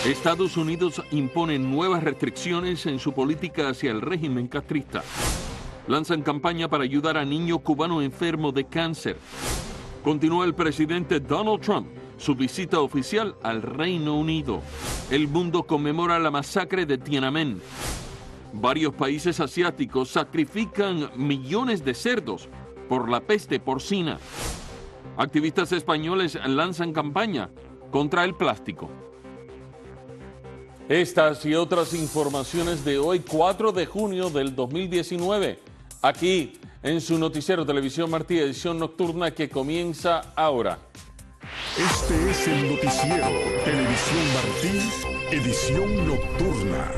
Estados Unidos impone nuevas restricciones en su política hacia el régimen castrista. Lanzan campaña para ayudar a niño cubano enfermo de cáncer. Continúa el presidente Donald Trump su visita oficial al Reino Unido. El mundo conmemora la masacre de Tiananmen. Varios países asiáticos sacrifican millones de cerdos por la peste porcina. Activistas españoles lanzan campaña contra el plástico. Estas y otras informaciones de hoy, 4 de junio del 2019, aquí en su noticiero Televisión Martí, edición nocturna que comienza ahora. Este es el noticiero Televisión Martí, edición nocturna.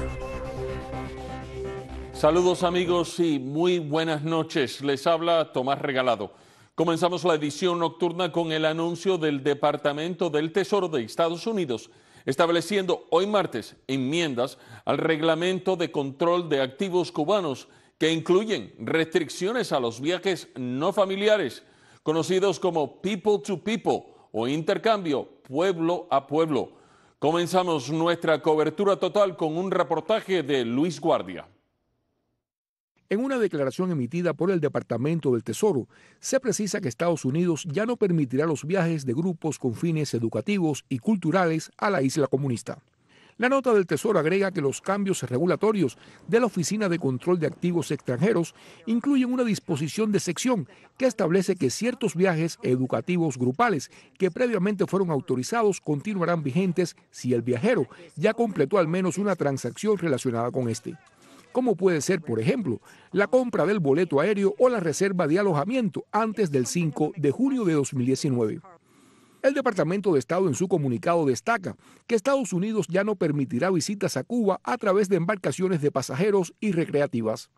Saludos amigos y muy buenas noches. Les habla Tomás Regalado. Comenzamos la edición nocturna con el anuncio del Departamento del Tesoro de Estados Unidos, estableciendo hoy martes enmiendas al Reglamento de Control de Activos Cubanos que incluyen restricciones a los viajes no familiares, conocidos como People to People o intercambio pueblo a pueblo. Comenzamos nuestra cobertura total con un reportaje de Luis Guardia. En una declaración emitida por el Departamento del Tesoro, se precisa que Estados Unidos ya no permitirá los viajes de grupos con fines educativos y culturales a la isla comunista. La nota del Tesoro agrega que los cambios regulatorios de la Oficina de Control de Activos Extranjeros incluyen una disposición de sección que establece que ciertos viajes educativos grupales que previamente fueron autorizados continuarán vigentes si el viajero ya completó al menos una transacción relacionada con este, como puede ser, por ejemplo, la compra del boleto aéreo o la reserva de alojamiento antes del 5 de junio de 2019. El Departamento de Estado en su comunicado destaca que Estados Unidos ya no permitirá visitas a Cuba a través de embarcaciones de pasajeros y recreativas,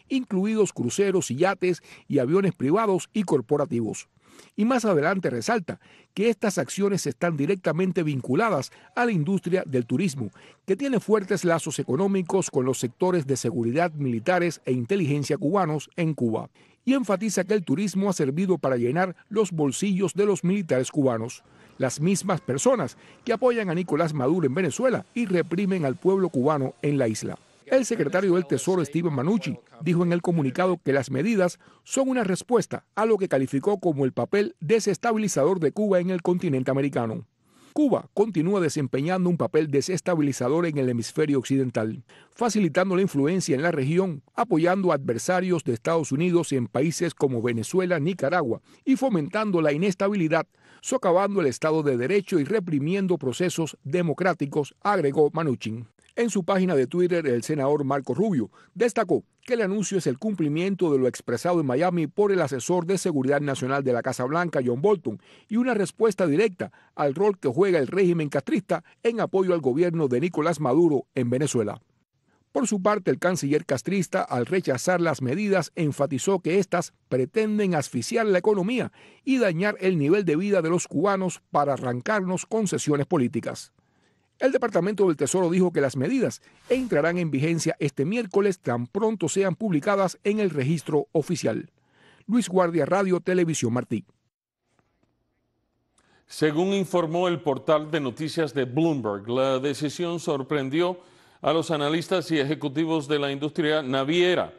incluidos cruceros y yates y aviones privados y corporativos. Y más adelante resalta que estas acciones están directamente vinculadas a la industria del turismo, que tiene fuertes lazos económicos con los sectores de seguridad militares e inteligencia cubanos en Cuba, y enfatiza que el turismo ha servido para llenar los bolsillos de los militares cubanos, las mismas personas que apoyan a Nicolás Maduro en Venezuela y reprimen al pueblo cubano en la isla. El secretario del Tesoro, Steven Mnuchin, dijo en el comunicado que las medidas son una respuesta a lo que calificó como el papel desestabilizador de Cuba en el continente americano. Cuba continúa desempeñando un papel desestabilizador en el hemisferio occidental, facilitando la influencia en la región, apoyando a adversarios de Estados Unidos en países como Venezuela, Nicaragua, y fomentando la inestabilidad, socavando el Estado de Derecho y reprimiendo procesos democráticos, agregó Mnuchin. En su página de Twitter, el senador Marco Rubio destacó que el anuncio es el cumplimiento de lo expresado en Miami por el asesor de Seguridad Nacional de la Casa Blanca, John Bolton, y una respuesta directa al rol que juega el régimen castrista en apoyo al gobierno de Nicolás Maduro en Venezuela. Por su parte, el canciller castrista, al rechazar las medidas, enfatizó que éstas pretenden asfixiar la economía y dañar el nivel de vida de los cubanos para arrancarnos concesiones políticas. El Departamento del Tesoro dijo que las medidas entrarán en vigencia este miércoles tan pronto sean publicadas en el registro oficial. Luis Guardia, Radio Televisión Martí. Según informó el portal de noticias de Bloomberg, la decisión sorprendió a los analistas y ejecutivos de la industria naviera.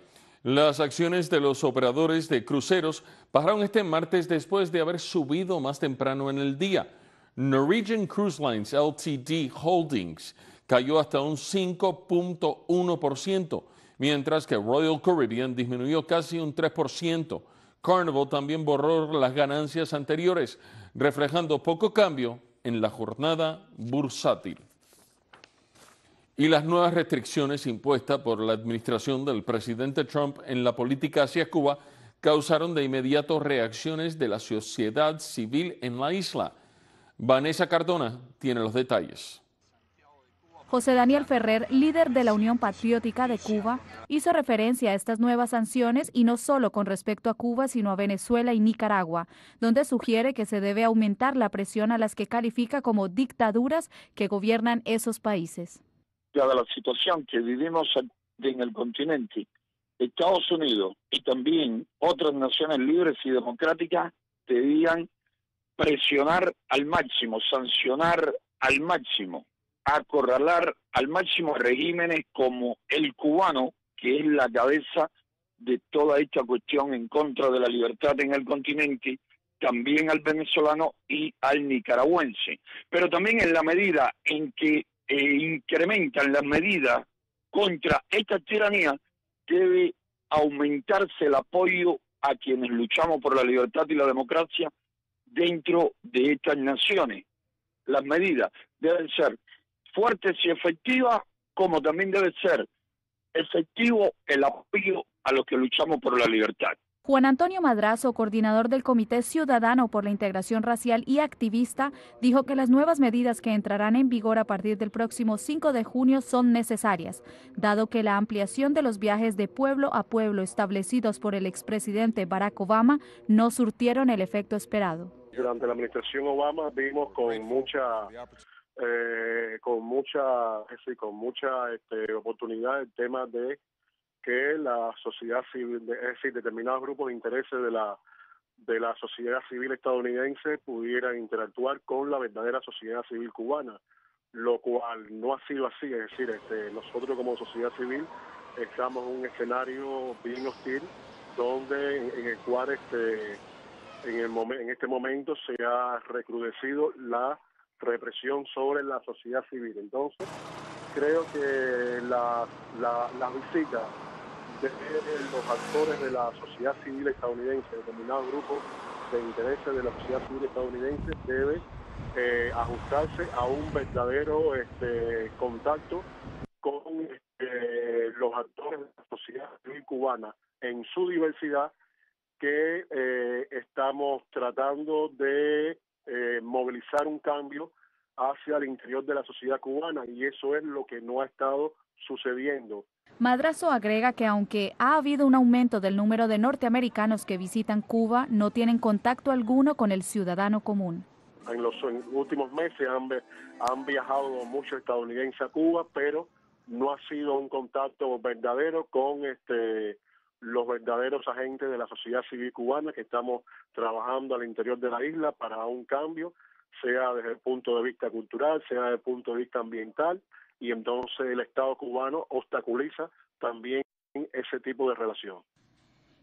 Las acciones de los operadores de cruceros bajaron este martes después de haber subido más temprano en el día. Norwegian Cruise Lines Ltd. Holdings cayó hasta un 5.1%, mientras que Royal Caribbean disminuyó casi un 3%. Carnival también borró las ganancias anteriores, reflejando poco cambio en la jornada bursátil. Y las nuevas restricciones impuestas por la administración del presidente Trump en la política hacia Cuba causaron de inmediato reacciones de la sociedad civil en la isla. Vanessa Cardona tiene los detalles. José Daniel Ferrer, líder de la Unión Patriótica de Cuba, hizo referencia a estas nuevas sanciones y no solo con respecto a Cuba, sino a Venezuela y Nicaragua, donde sugiere que se debe aumentar la presión a las que califica como dictaduras que gobiernan esos países. De la situación que vivimos en el continente, Estados Unidos y también otras naciones libres y democráticas debían presionar al máximo, sancionar al máximo acorralar al máximo regímenes como el cubano, que es la cabeza de toda esta cuestión en contra de la libertad en el continente, también al venezolano y al nicaragüense. Pero también en la medida en que incrementan las medidas contra esta tiranía, debe aumentarse el apoyo a quienes luchamos por la libertad y la democracia dentro de estas naciones. Las medidas deben ser fuertes y efectivas, como también debe ser efectivo el apoyo a los que luchamos por la libertad. Juan Antonio Madrazo, coordinador del Comité Ciudadano por la Integración Racial y activista, dijo que las nuevas medidas que entrarán en vigor a partir del próximo 5 de junio son necesarias, dado que la ampliación de los viajes de pueblo a pueblo establecidos por el expresidente Barack Obama no surtieron el efecto esperado. Durante la administración Obama vimos con mucha oportunidad el tema de que la sociedad civil, es decir, determinados grupos de intereses de la sociedad civil estadounidense pudieran interactuar con la verdadera sociedad civil cubana, lo cual no ha sido así. Es decir, nosotros como sociedad civil estamos en un escenario bien hostil, donde en el cual en este momento se ha recrudecido la represión sobre la sociedad civil. Entonces, creo que las visitas de los actores de la sociedad civil estadounidense, determinados grupos de intereses de la sociedad civil estadounidense, debe ajustarse a un verdadero contacto con los actores de la sociedad civil cubana en su diversidad, que estamos tratando de movilizar un cambio hacia el interior de la sociedad cubana, y eso es lo que no ha estado sucediendo. Madrazo agrega que aunque ha habido un aumento del número de norteamericanos que visitan Cuba, no tienen contacto alguno con el ciudadano común. En los últimos meses han viajado muchos estadounidenses a Cuba, pero no ha sido un contacto verdadero con los verdaderos agentes de la sociedad civil cubana, que estamos trabajando al interior de la isla para un cambio, sea desde el punto de vista cultural, sea desde el punto de vista ambiental, y entonces el Estado cubano obstaculiza también ese tipo de relación.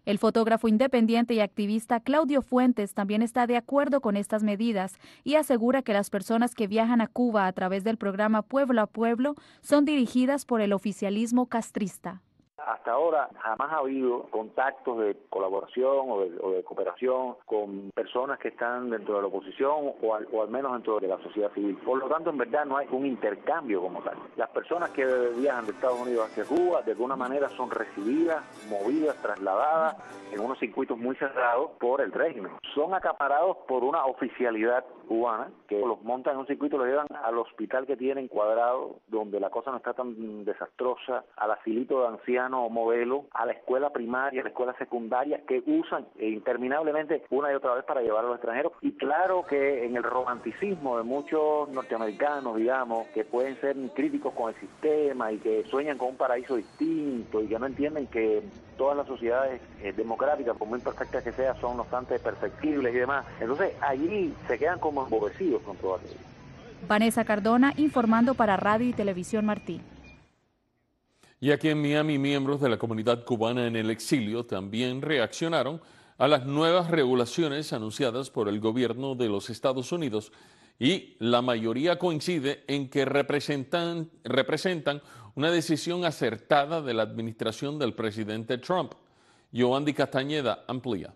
El fotógrafo independiente y activista Claudio Fuentes también está de acuerdo con estas medidas y asegura que las personas que viajan a Cuba a través del programa Pueblo a Pueblo son dirigidas por el oficialismo castrista. Hasta ahora jamás ha habido contactos de colaboración o de cooperación con personas que están dentro de la oposición o al menos dentro de la sociedad civil. Por lo tanto, en verdad no hay un intercambio como tal. Las personas que viajan de Estados Unidos hacia Cuba de alguna manera son recibidas, movidas, trasladadas en unos circuitos muy cerrados por el régimen. Son acaparados por una oficialidad cubana que los montan en un circuito y los llevan al hospital que tienen cuadrado, donde la cosa no está tan desastrosa, al asilito de ancianos o modelo, a la escuela primaria, a la escuela secundaria, que usan interminablemente una y otra vez para llevar a los extranjeros. Y claro que en el romanticismo de muchos norteamericanos, digamos, que pueden ser críticos con el sistema y que sueñan con un paraíso distinto y que no entienden que todas las sociedades democráticas, por muy imperfectas que sean, son no obstante perfectibles y demás. Entonces allí se quedan como empobrecidos con todo aquello. Vanessa Cardona informando para Radio y Televisión Martí. Y aquí en Miami, miembros de la comunidad cubana en el exilio también reaccionaron a las nuevas regulaciones anunciadas por el gobierno de los Estados Unidos, y la mayoría coincide en que representan una decisión acertada de la administración del presidente Trump. Yoandi Castañeda amplía.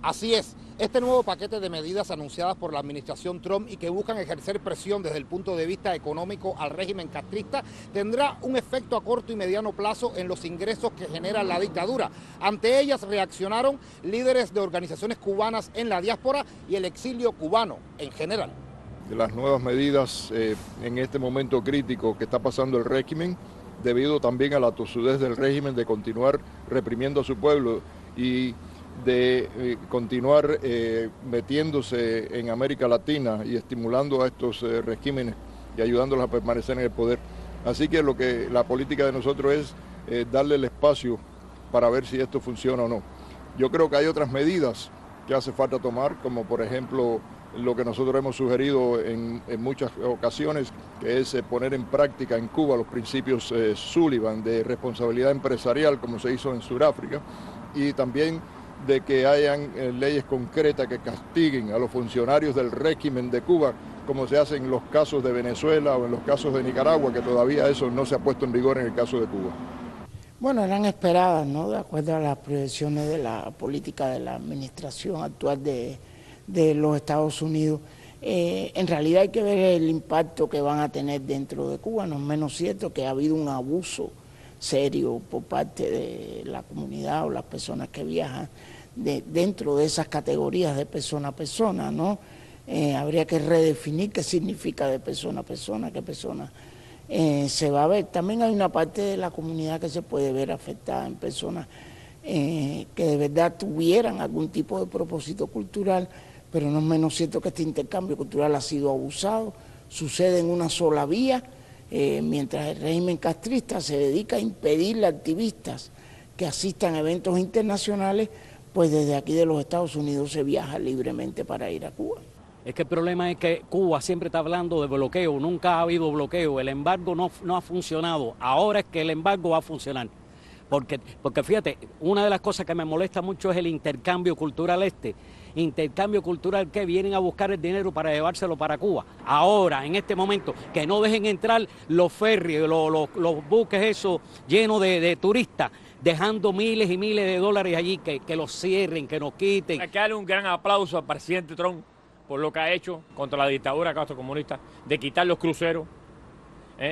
Así es, este nuevo paquete de medidas anunciadas por la administración Trump y que buscan ejercer presión desde el punto de vista económico al régimen castrista tendrá un efecto a corto y mediano plazo en los ingresos que genera la dictadura. Ante ellas reaccionaron líderes de organizaciones cubanas en la diáspora y el exilio cubano en general. Las nuevas medidas en este momento crítico que está pasando el régimen, debido también a la tosudez del régimen de continuar reprimiendo a su pueblo y de continuar metiéndose en América Latina y estimulando a estos regímenes y ayudándolos a permanecer en el poder. Así que la política de nosotros es darle el espacio para ver si esto funciona o no. Yo creo que hay otras medidas que hace falta tomar, como por ejemplo lo que nosotros hemos sugerido en muchas ocasiones, que es poner en práctica en Cuba los principios Sullivan de responsabilidad empresarial, como se hizo en Sudáfrica, y también de que hayan leyes concretas que castiguen a los funcionarios del régimen de Cuba, como se hace en los casos de Venezuela o en los casos de Nicaragua, que todavía eso no se ha puesto en vigor en el caso de Cuba. Bueno, eran esperadas, ¿no?, de acuerdo a las proyecciones de la política de la administración actual de los Estados Unidos. En realidad hay que ver el impacto que van a tener dentro de Cuba. No es menos cierto que ha habido un abuso serio por parte de la comunidad o las personas que viajan dentro de esas categorías de persona a persona, ¿no? Habría que redefinir qué significa de persona a persona, qué persona se va a ver. También hay una parte de la comunidad que se puede ver afectada en personas que de verdad tuvieran algún tipo de propósito cultural, pero no es menos cierto que este intercambio cultural ha sido abusado, sucede en una sola vía, mientras el régimen castrista se dedica a impedirle a activistas que asistan a eventos internacionales, pues desde aquí de los Estados Unidos se viaja libremente para ir a Cuba. Es que el problema es que Cuba siempre está hablando de bloqueo, nunca ha habido bloqueo, el embargo no ha funcionado, ahora es que el embargo va a funcionar. Porque fíjate, una de las cosas que me molesta mucho es el intercambio cultural intercambio cultural que vienen a buscar el dinero para llevárselo para Cuba. Ahora, en este momento, que no dejen entrar los ferries, los buques esos llenos de turistas, dejando miles y miles de dólares allí, que los cierren, que nos quiten. Hay que darle un gran aplauso al presidente Trump por lo que ha hecho contra la dictadura castrocomunista, de quitar los cruceros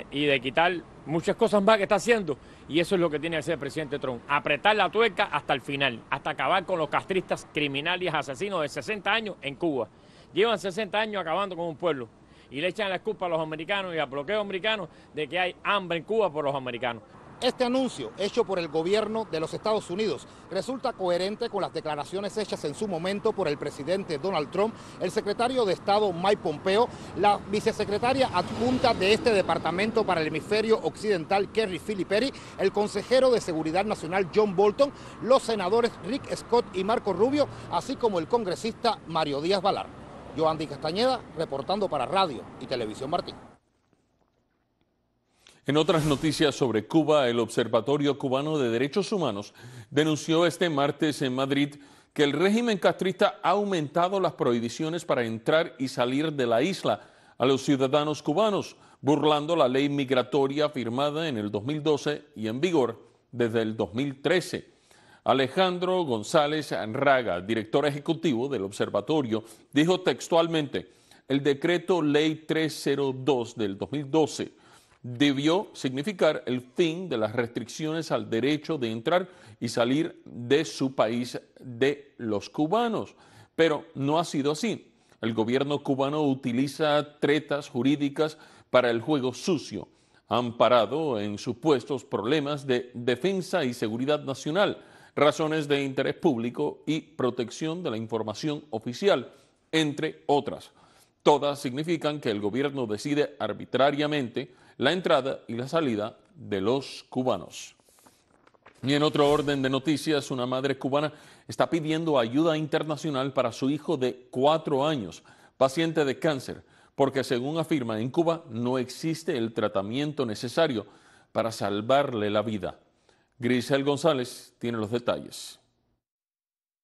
y de quitar muchas cosas más que está haciendo. Y eso es lo que tiene que hacer el presidente Trump, apretar la tuerca hasta el final, hasta acabar con los castristas criminales asesinos de 60 años en Cuba. Llevan 60 años acabando con un pueblo y le echan la culpa a los americanos y al bloqueo americano de que hay hambre en Cuba por los americanos. Este anuncio, hecho por el gobierno de los Estados Unidos, resulta coherente con las declaraciones hechas en su momento por el presidente Donald Trump, el secretario de Estado Mike Pompeo, la vicesecretaria adjunta de este departamento para el hemisferio occidental Kerry Filiperi, el consejero de Seguridad Nacional John Bolton, los senadores Rick Scott y Marco Rubio, así como el congresista Mario Díaz Balar. Yo, Andy Castañeda, reportando para Radio y Televisión Martín. En otras noticias sobre Cuba, el Observatorio Cubano de Derechos Humanos denunció este martes en Madrid que el régimen castrista ha aumentado las prohibiciones para entrar y salir de la isla a los ciudadanos cubanos, burlando la ley migratoria firmada en el 2012 y en vigor desde el 2013. Alejandro González Raga, director ejecutivo del observatorio, dijo textualmente: el decreto Ley 302 del 2012 debió significar el fin de las restricciones al derecho de entrar y salir de su país de los cubanos. Pero no ha sido así. El gobierno cubano utiliza tretas jurídicas para el juego sucio, amparado en supuestos problemas de defensa y seguridad nacional, razones de interés público y protección de la información oficial, entre otras. Todas significan que el gobierno decide arbitrariamente la entrada y la salida de los cubanos. Y en otro orden de noticias, una madre cubana está pidiendo ayuda internacional para su hijo de 4 años, paciente de cáncer, porque según afirma en Cuba no existe el tratamiento necesario para salvarle la vida. Grisel González tiene los detalles.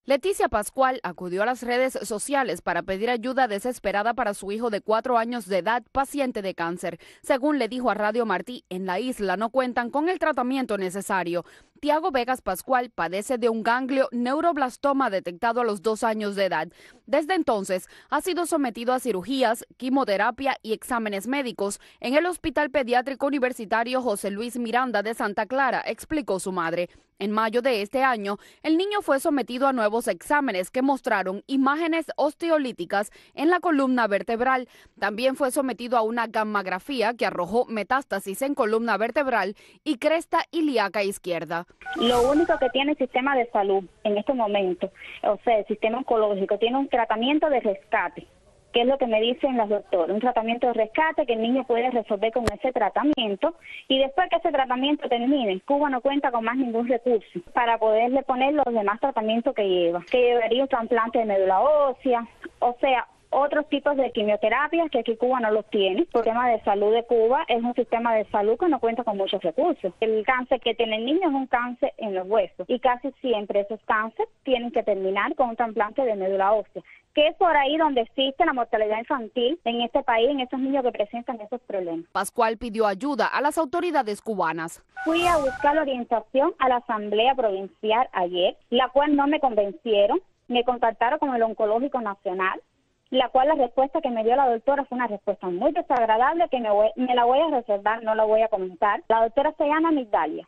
Leticia Pascual acudió a las redes sociales para pedir ayuda desesperada para su hijo de 4 años de edad, paciente de cáncer. Según le dijo a Radio Martí, en la isla no cuentan con el tratamiento necesario. Tiago Vegas Pascual padece de un ganglio neuroblastoma detectado a los 2 años de edad. Desde entonces ha sido sometido a cirugías, quimioterapia y exámenes médicos en el Hospital Pediátrico Universitario José Luis Miranda de Santa Clara, explicó su madre. En mayo de este año, el niño fue sometido a nuevos exámenes que mostraron imágenes osteolíticas en la columna vertebral. También fue sometido a una gammagrafía que arrojó metástasis en columna vertebral y cresta ilíaca izquierda. Lo único que tiene el sistema de salud en este momento, o sea, el sistema oncológico, tiene un tratamiento de rescate, que es lo que me dicen los doctores, un tratamiento de rescate que el niño puede resolver con ese tratamiento, y después que ese tratamiento termine, Cuba no cuenta con más ningún recurso para poderle poner los demás tratamientos que lleva, que llevaría un trasplante de médula ósea, o sea, otros tipos de quimioterapias que aquí Cuba no los tiene. El sistema de salud de Cuba es un sistema de salud que no cuenta con muchos recursos. El cáncer que tiene el niño es un cáncer en los huesos y casi siempre esos cánceres tienen que terminar con un trasplante de médula ósea, que es por ahí donde existe la mortalidad infantil en este país, en esos niños que presentan esos problemas. Pascual pidió ayuda a las autoridades cubanas. Fui a buscar orientación a la Asamblea Provincial ayer, la cual no me convencieron. Me contactaron con el Oncológico Nacional, la cual la respuesta que me dio la doctora fue una respuesta muy desagradable que me la voy a reservar, no la voy a comentar. La doctora se llama Migdalia.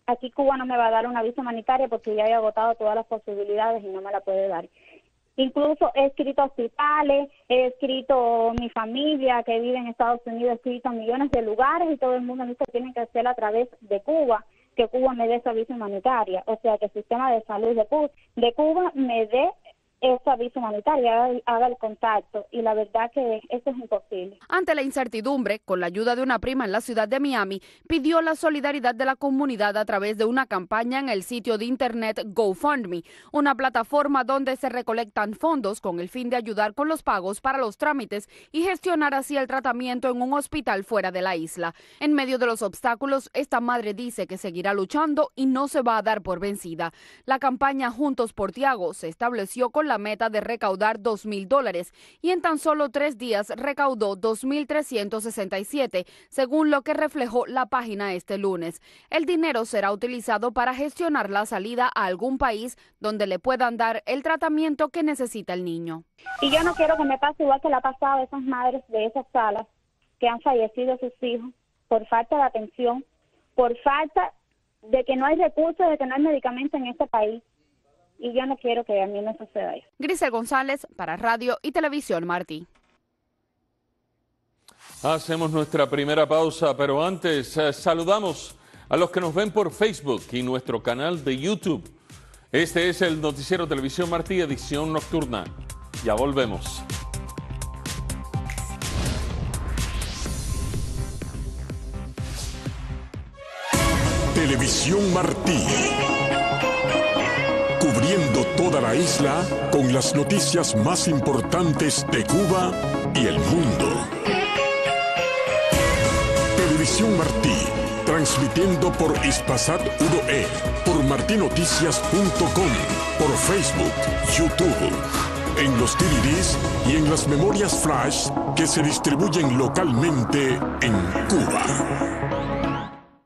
Aquí Cuba no me va a dar una visa humanitaria porque ya he agotado todas las posibilidades y no me la puede dar. Incluso he escrito a hospitales, he escrito a mi familia que vive en Estados Unidos, he escrito a millones de lugares y todo el mundo me dice que tiene que hacerlo a través de Cuba, que Cuba me dé esa visa humanitaria, o sea que el sistema de salud de Cuba me dé esa visa humanitaria, haga el contacto, y la verdad que eso es imposible. Ante la incertidumbre, con la ayuda de una prima en la ciudad de Miami, pidió la solidaridad de la comunidad a través de una campaña en el sitio de internet GoFundMe, una plataforma donde se recolectan fondos con el fin de ayudar con los pagos para los trámites y gestionar así el tratamiento en un hospital fuera de la isla. En medio de los obstáculos, esta madre dice que seguirá luchando y no se va a dar por vencida. La campaña Juntos por Tiago se estableció con la meta de recaudar $2,000 y en tan solo 3 días recaudó 2,367, según lo que reflejó la página este lunes. El dinero será utilizado para gestionar la salida a algún país donde le puedan dar el tratamiento que necesita el niño. Y yo no quiero que me pase igual que le ha pasado a esas madres de esas salas que han fallecido sus hijos por falta de atención, por falta de que no hay recursos, de que no hay medicamentos en este país. Y yo no quiero que a mí me suceda eso. Grisel González para Radio y Televisión Martí. Hacemos nuestra primera pausa, pero antes saludamos a los que nos ven por Facebook y nuestro canal de YouTube. Este es el Noticiero Televisión Martí, edición nocturna. Ya volvemos. Televisión Martí. Cubriendo toda la isla con las noticias más importantes de Cuba y el mundo. Televisión Martí, transmitiendo por Hispasat 1E, por martinoticias.com, por Facebook, YouTube, en los DVDs y en las memorias flash que se distribuyen localmente en Cuba.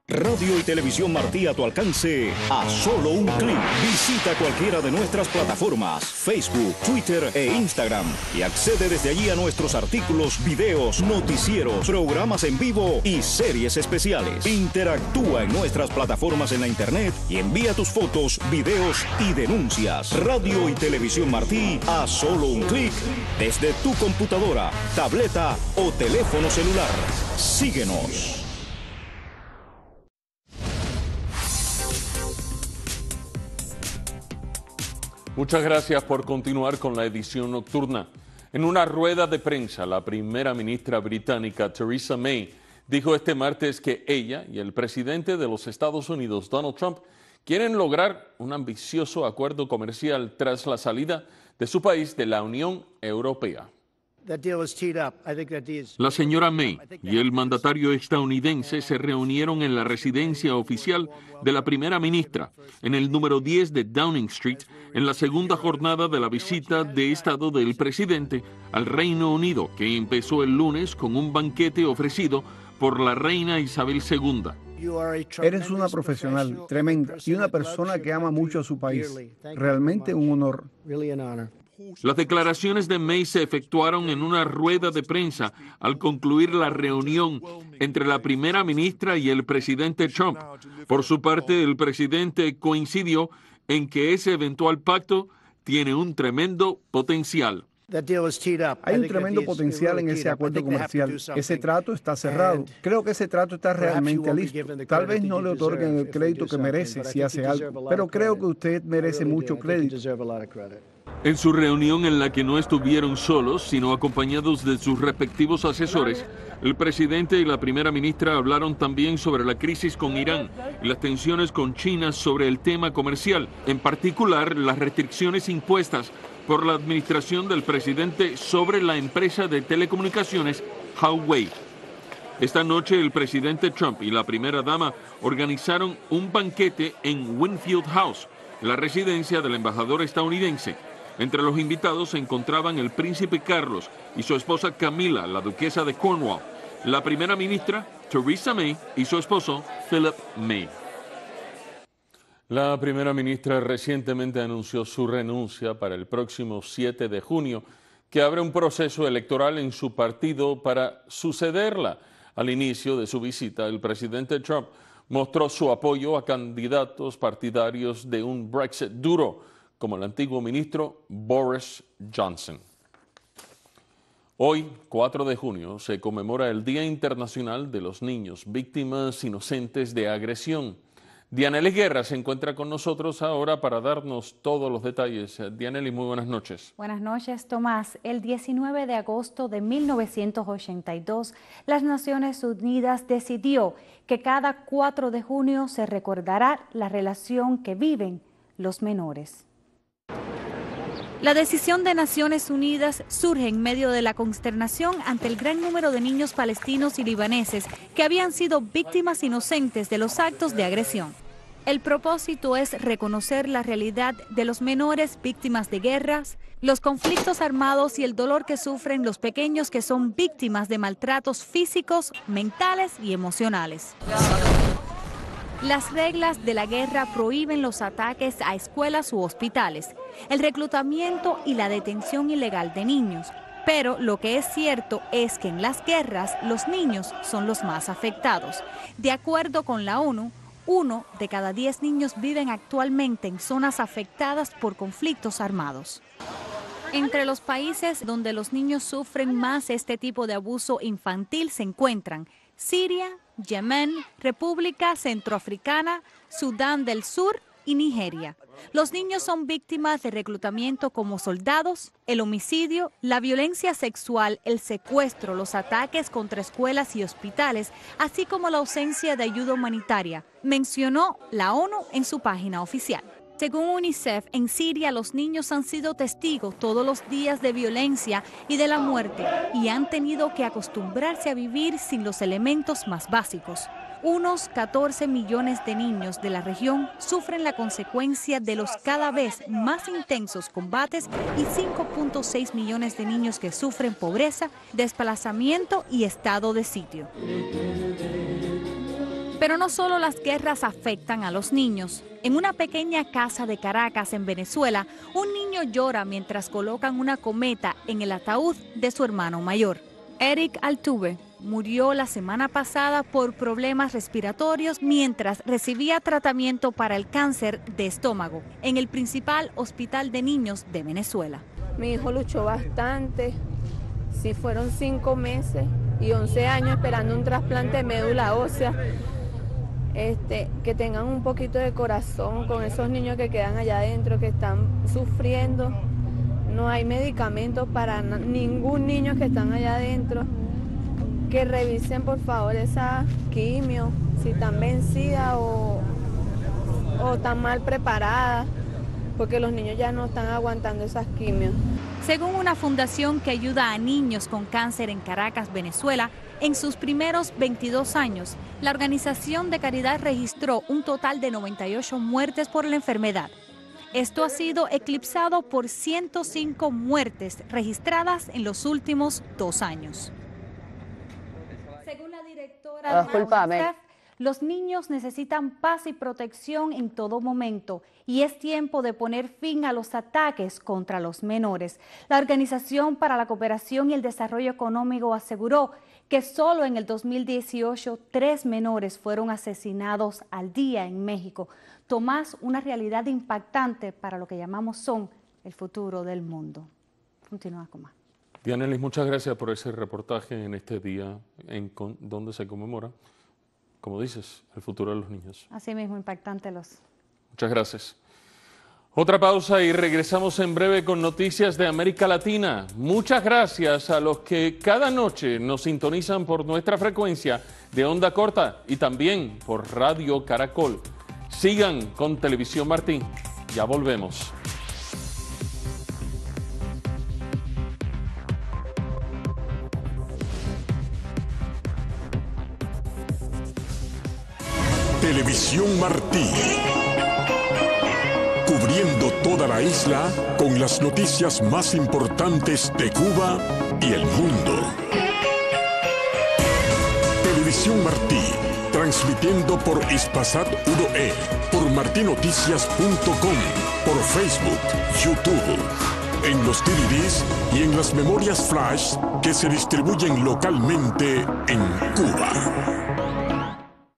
Radio y Televisión Martí a tu alcance a solo un clic. Visita cualquiera de nuestras plataformas, Facebook, Twitter e Instagram y accede desde allí a nuestros artículos, videos, noticieros, programas en vivo y series especiales. Interactúa en nuestras plataformas en la internet y envía tus fotos, videos y denuncias. Radio y Televisión Martí a solo un clic desde tu computadora, tableta o teléfono celular. Síguenos. Muchas gracias por continuar con la edición nocturna. En una rueda de prensa, la primera ministra británica Theresa May dijo este martes que ella y el presidente de los Estados Unidos, Donald Trump, quieren lograr un ambicioso acuerdo comercial tras la salida de su país de la Unión Europea. La señora May y el mandatario estadounidense se reunieron en la residencia oficial de la primera ministra, en el número 10 de Downing Street, en la segunda jornada de la visita de Estado del presidente al Reino Unido, que empezó el lunes con un banquete ofrecido por la reina Isabel II. Eres una profesional tremenda y una persona que ama mucho a su país. Realmente un honor. Las declaraciones de May se efectuaron en una rueda de prensa al concluir la reunión entre la primera ministra y el presidente Trump. Por su parte, el presidente coincidió en que ese eventual pacto tiene un tremendo potencial. Hay un tremendo potencial en ese acuerdo comercial. Ese trato está cerrado. Creo que ese trato está realmente listo. Tal vez no le otorguen el crédito que merece si hace algo, pero creo que usted merece mucho crédito. En su reunión, en la que no estuvieron solos, sino acompañados de sus respectivos asesores, el presidente y la primera ministra hablaron también sobre la crisis con Irán y las tensiones con China sobre el tema comercial, en particular las restricciones impuestas por la administración del presidente sobre la empresa de telecomunicaciones Huawei. Esta noche el presidente Trump y la primera dama organizaron un banquete en Winfield House, la residencia del embajador estadounidense. Entre los invitados se encontraban el príncipe Carlos y su esposa Camila, la duquesa de Cornwall, la primera ministra Theresa May y su esposo Philip May. La primera ministra recientemente anunció su renuncia para el próximo 7 de junio, que abre un proceso electoral en su partido para sucederla. Al inicio de su visita, el presidente Trump mostró su apoyo a candidatos partidarios de un Brexit duro, como el antiguo ministro Boris Johnson. Hoy, 4 de junio, se conmemora el Día Internacional de los Niños, víctimas inocentes de agresión. Dianely Guerra se encuentra con nosotros ahora para darnos todos los detalles. Dianely, muy buenas noches. Buenas noches, Tomás. El 19 de agosto de 1982, las Naciones Unidas decidió que cada 4 de junio se recordará la relación que viven los menores. La decisión de Naciones Unidas surge en medio de la consternación ante el gran número de niños palestinos y libaneses que habían sido víctimas inocentes de los actos de agresión. El propósito es reconocer la realidad de los menores víctimas de guerras, los conflictos armados y el dolor que sufren los pequeños que son víctimas de maltratos físicos, mentales y emocionales. Las reglas de la guerra prohíben los ataques a escuelas u hospitales, el reclutamiento y la detención ilegal de niños. Pero lo que es cierto es que en las guerras los niños son los más afectados. De acuerdo con la ONU, 1 de cada 10 niños viven actualmente en zonas afectadas por conflictos armados. Entre los países donde los niños sufren más este tipo de abuso infantil se encuentran Siria, Yemen, República Centroafricana, Sudán del Sur y Nigeria. Los niños son víctimas de reclutamiento como soldados, el homicidio, la violencia sexual, el secuestro, los ataques contra escuelas y hospitales, así como la ausencia de ayuda humanitaria, mencionó la ONU en su página oficial. Según UNICEF, en Siria los niños han sido testigos todos los días de violencia y de la muerte y han tenido que acostumbrarse a vivir sin los elementos más básicos. Unos 14 millones de niños de la región sufren la consecuencia de los cada vez más intensos combates y 5.6 millones de niños que sufren pobreza, desplazamiento y estado de sitio. Pero no solo las guerras afectan a los niños. En una pequeña casa de Caracas, en Venezuela, un niño llora mientras colocan una cometa en el ataúd de su hermano mayor. Eric Altuve murió la semana pasada por problemas respiratorios mientras recibía tratamiento para el cáncer de estómago en el principal hospital de niños de Venezuela. Mi hijo luchó bastante, sí fueron 5 meses y 11 años esperando un trasplante de médula ósea. Que tengan un poquito de corazón con esos niños que quedan allá adentro, que están sufriendo. No hay medicamentos para ningún niño que están allá adentro. Que revisen por favor esa quimio, si están vencidas o están mal preparadas, porque los niños ya no están aguantando esas quimios. Según una fundación que ayuda a niños con cáncer en Caracas, Venezuela, en sus primeros 22 años, la organización de caridad registró un total de 98 muertes por la enfermedad. Esto ha sido eclipsado por 105 muertes registradas en los últimos 2 años. Según la directora de UNICEF, los niños necesitan paz y protección en todo momento y es tiempo de poner fin a los ataques contra los menores. La Organización para la Cooperación y el Desarrollo Económico aseguró que solo en el 2018 3 menores fueron asesinados al día en México. Tomás, una realidad impactante para lo que llamamos son el futuro del mundo. Continúa con más. Dianely, muchas gracias por ese reportaje en este día donde se conmemora, como dices, el futuro de los niños. Así mismo, impactante los. Muchas gracias. Otra pausa y regresamos en breve con noticias de América Latina. Muchas gracias a los que cada noche nos sintonizan por nuestra frecuencia de onda corta y también por Radio Caracol. Sigan con Televisión Martí. Ya volvemos. Televisión Martí. Cubriendo toda la isla con las noticias más importantes de Cuba y el mundo. Televisión Martí, transmitiendo por Hispasat 1E, por martinoticias.com, por Facebook, YouTube, en los DVDs y en las memorias flash que se distribuyen localmente en Cuba.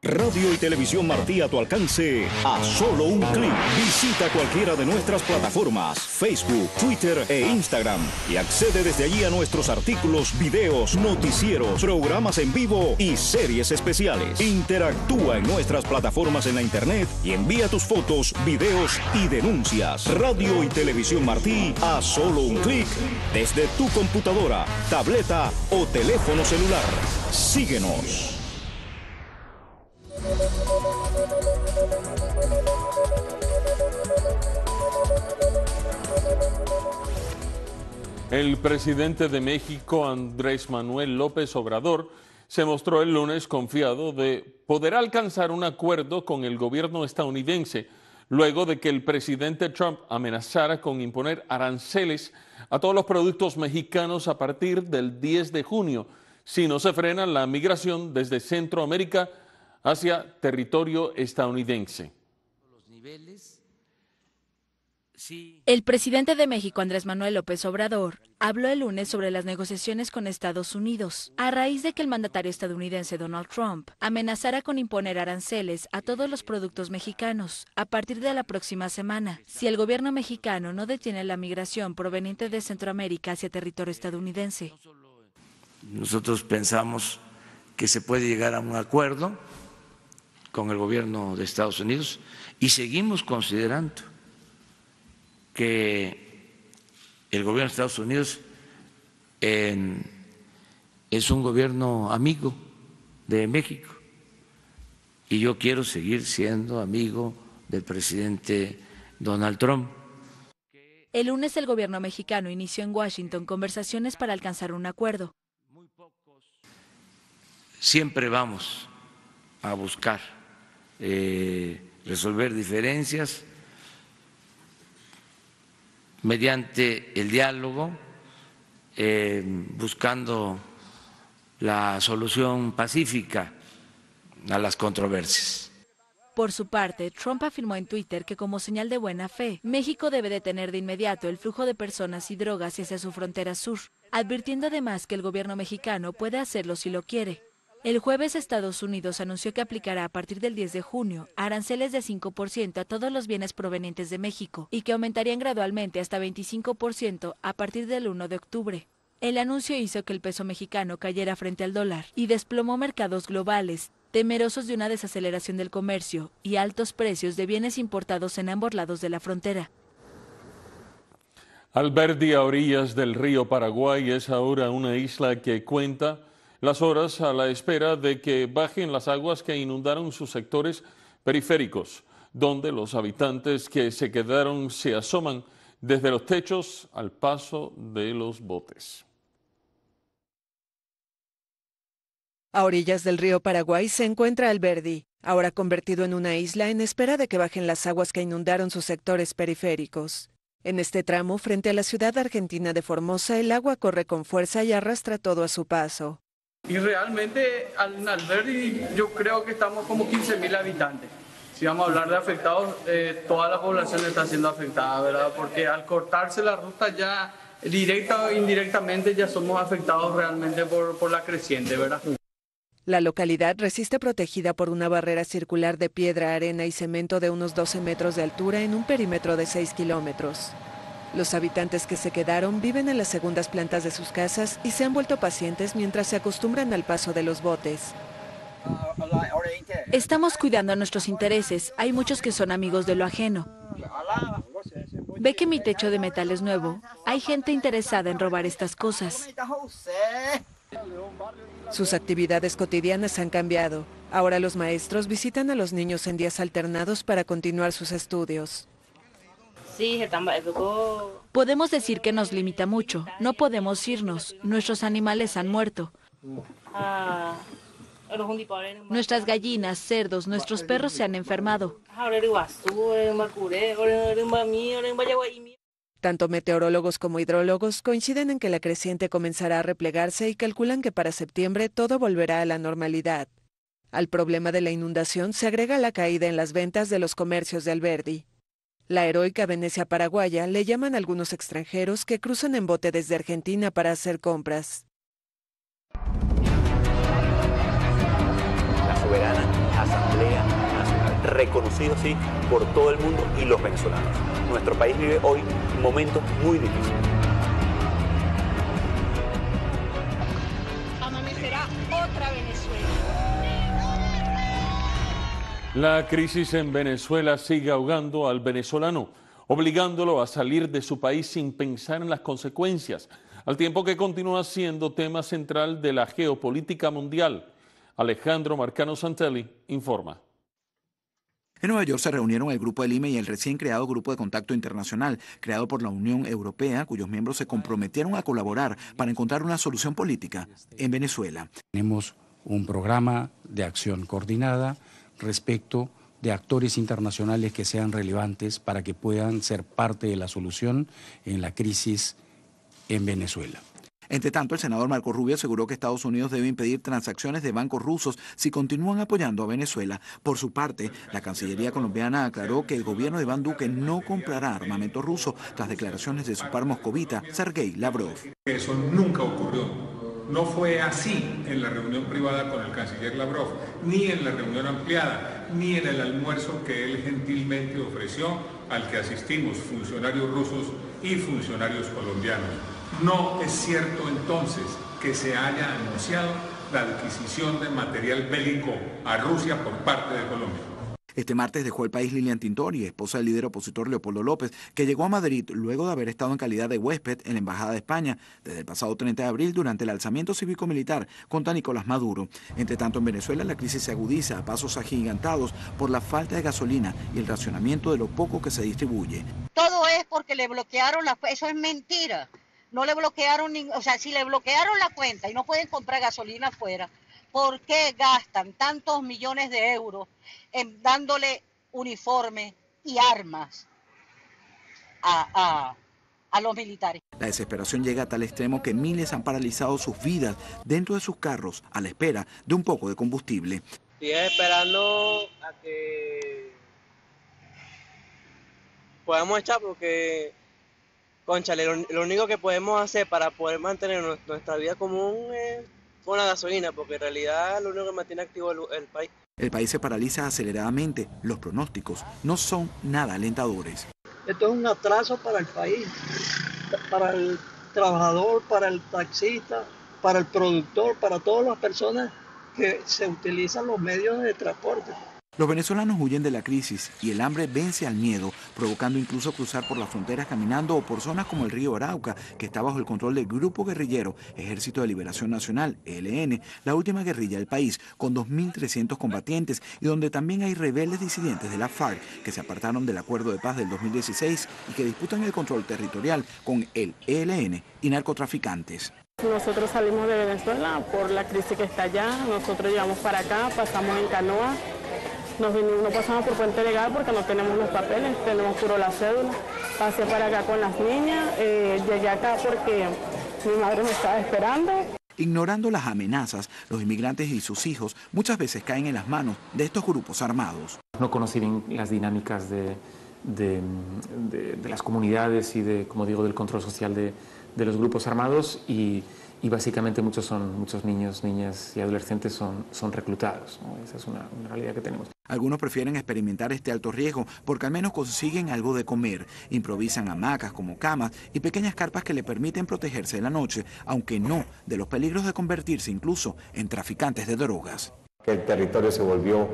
Radio y Televisión Martí a tu alcance a solo un clic. Visita cualquiera de nuestras plataformas, Facebook, Twitter e Instagram y accede desde allí a nuestros artículos, videos, noticieros, programas en vivo y series especiales. Interactúa en nuestras plataformas en la internet y envía tus fotos, videos y denuncias. Radio y Televisión Martí a solo un clic desde tu computadora, tableta o teléfono celular. Síguenos. El presidente de México, Andrés Manuel López Obrador, se mostró el lunes confiado de poder alcanzar un acuerdo con el gobierno estadounidense, luego de que el presidente Trump amenazara con imponer aranceles a todos los productos mexicanos a partir del 10 de junio, si no se frena la migración desde Centroamérica hacia territorio estadounidense. El presidente de México, Andrés Manuel López Obrador, habló el lunes sobre las negociaciones con Estados Unidos, a raíz de que el mandatario estadounidense Donald Trump amenazara con imponer aranceles a todos los productos mexicanos a partir de la próxima semana, si el gobierno mexicano no detiene la migración proveniente de Centroamérica hacia territorio estadounidense. Nosotros pensamos que se puede llegar a un acuerdo con el gobierno de Estados Unidos y seguimos considerando que el gobierno de Estados Unidos es un gobierno amigo de México y yo quiero seguir siendo amigo del presidente Donald Trump. El lunes el gobierno mexicano inició en Washington conversaciones para alcanzar un acuerdo. Siempre vamos a buscar resolver diferencias mediante el diálogo, buscando la solución pacífica a las controversias. Por su parte, Trump afirmó en Twitter que como señal de buena fe, México debe detener de inmediato el flujo de personas y drogas hacia su frontera sur, advirtiendo además que el gobierno mexicano puede hacerlo si lo quiere. El jueves Estados Unidos anunció que aplicará a partir del 10 de junio aranceles de 5% a todos los bienes provenientes de México y que aumentarían gradualmente hasta 25% a partir del 1 de octubre. El anuncio hizo que el peso mexicano cayera frente al dólar y desplomó mercados globales, temerosos de una desaceleración del comercio y altos precios de bienes importados en ambos lados de la frontera. Alberdi, a orillas del río Paraguay, es ahora una isla que cuenta las horas a la espera de que bajen las aguas que inundaron sus sectores periféricos, donde los habitantes que se quedaron se asoman desde los techos al paso de los botes. A orillas del río Paraguay se encuentra Alberdi, ahora convertido en una isla en espera de que bajen las aguas que inundaron sus sectores periféricos. En este tramo, frente a la ciudad argentina de Formosa, el agua corre con fuerza y arrastra todo a su paso. Y realmente en Alberdi yo creo que estamos como 15.000 habitantes. Si vamos a hablar de afectados, toda la población está siendo afectada, ¿verdad? Porque al cortarse la ruta ya directa o indirectamente ya somos afectados realmente por la creciente, ¿verdad? La localidad resiste protegida por una barrera circular de piedra, arena y cemento de unos 12 metros de altura en un perímetro de 6 kilómetros. Los habitantes que se quedaron viven en las segundas plantas de sus casas y se han vuelto pacientes mientras se acostumbran al paso de los botes. Estamos cuidando nuestros intereses. Hay muchos que son amigos de lo ajeno. Ve que mi techo de metal es nuevo. Hay gente interesada en robar estas cosas. Sus actividades cotidianas han cambiado. Ahora los maestros visitan a los niños en días alternados para continuar sus estudios. Podemos decir que nos limita mucho. No podemos irnos. Nuestros animales han muerto. Nuestras gallinas, cerdos, nuestros perros se han enfermado. Tanto meteorólogos como hidrólogos coinciden en que la creciente comenzará a replegarse y calculan que para septiembre todo volverá a la normalidad. Al problema de la inundación se agrega la caída en las ventas de los comercios de Alberdi. La heroica Venecia paraguaya le llaman a algunos extranjeros que cruzan en bote desde Argentina para hacer compras. La soberana Asamblea Nacional, reconocido sí por todo el mundo y los venezolanos. Nuestro país vive hoy un momento muy difícil. Amanecerá otra Venezuela. La crisis en Venezuela sigue ahogando al venezolano, obligándolo a salir de su país sin pensar en las consecuencias, al tiempo que continúa siendo tema central de la geopolítica mundial. Alejandro Marcano Santelli informa. En Nueva York se reunieron el Grupo de Lima y el recién creado Grupo de Contacto Internacional, creado por la Unión Europea, cuyos miembros se comprometieron a colaborar para encontrar una solución política en Venezuela. Tenemos un programa de acción coordinada respecto de actores internacionales que sean relevantes para que puedan ser parte de la solución en la crisis en Venezuela. Entre tanto, el senador Marco Rubio aseguró que Estados Unidos debe impedir transacciones de bancos rusos si continúan apoyando a Venezuela. Por su parte, la Cancillería colombiana aclaró que el gobierno de Iván Duque no comprará armamento ruso tras declaraciones de su par moscovita, Sergei Lavrov. Eso nunca ocurrió. No fue así en la reunión privada con el canciller Lavrov, ni en la reunión ampliada, ni en el almuerzo que él gentilmente ofreció al que asistimos funcionarios rusos y funcionarios colombianos. No es cierto entonces que se haya anunciado la adquisición de material bélico a Rusia por parte de Colombia. Este martes dejó el país Lilian Tintori, esposa del líder opositor Leopoldo López, que llegó a Madrid luego de haber estado en calidad de huésped en la Embajada de España desde el pasado 30 de abril durante el alzamiento cívico-militar contra Nicolás Maduro. Entre tanto, en Venezuela la crisis se agudiza a pasos agigantados por la falta de gasolina y el racionamiento de lo poco que se distribuye. Todo es porque le bloquearon eso es mentira. No le bloquearon, o sea, si le bloquearon la cuenta y no pueden comprar gasolina afuera, ¿por qué gastan tantos millones de euros en dándole uniforme y armas a los militares? La desesperación llega a tal extremo que miles han paralizado sus vidas dentro de sus carros a la espera de un poco de combustible. Estoy esperando a que podamos echar porque, cónchale, lo único que podemos hacer para poder mantener nuestra vida común es con la gasolina, porque en realidad lo único que mantiene activo el país. El país se paraliza aceleradamente. Los pronósticos no son nada alentadores. Esto es un atraso para el país, para el trabajador, para el taxista, para el productor, para todas las personas que se utilizan los medios de transporte. Los venezolanos huyen de la crisis y el hambre vence al miedo, provocando incluso cruzar por las fronteras caminando o por zonas como el río Arauca, que está bajo el control del grupo guerrillero Ejército de Liberación Nacional, ELN, la última guerrilla del país, con 2.300 combatientes y donde también hay rebeldes disidentes de la FARC que se apartaron del acuerdo de paz del 2016 y que disputan el control territorial con el ELN y narcotraficantes. Nosotros salimos de Venezuela por la crisis que está allá, nosotros llegamos para acá, pasamos en canoa. No pasamos por Puente Legal porque no tenemos los papeles, tenemos puro la cédula. Pasé para acá con las niñas, llegué acá porque mi madre me estaba esperando. Ignorando las amenazas, los inmigrantes y sus hijos muchas veces caen en las manos de estos grupos armados. No conocí bien las dinámicas de las comunidades y como digo, del control social de los grupos armados y básicamente muchos niños, niñas y adolescentes son reclutados, ¿no? Esa es una realidad que tenemos. Algunos prefieren experimentar este alto riesgo porque al menos consiguen algo de comer. Improvisan hamacas como camas y pequeñas carpas que le permiten protegerse de la noche, aunque no de los peligros de convertirse incluso en traficantes de drogas. El territorio se volvió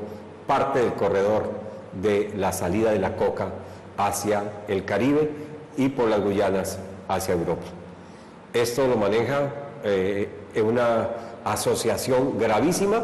parte del corredor de la salida de la coca hacia el Caribe y por las Guyanas hacia Europa. Esto lo maneja una asociación gravísima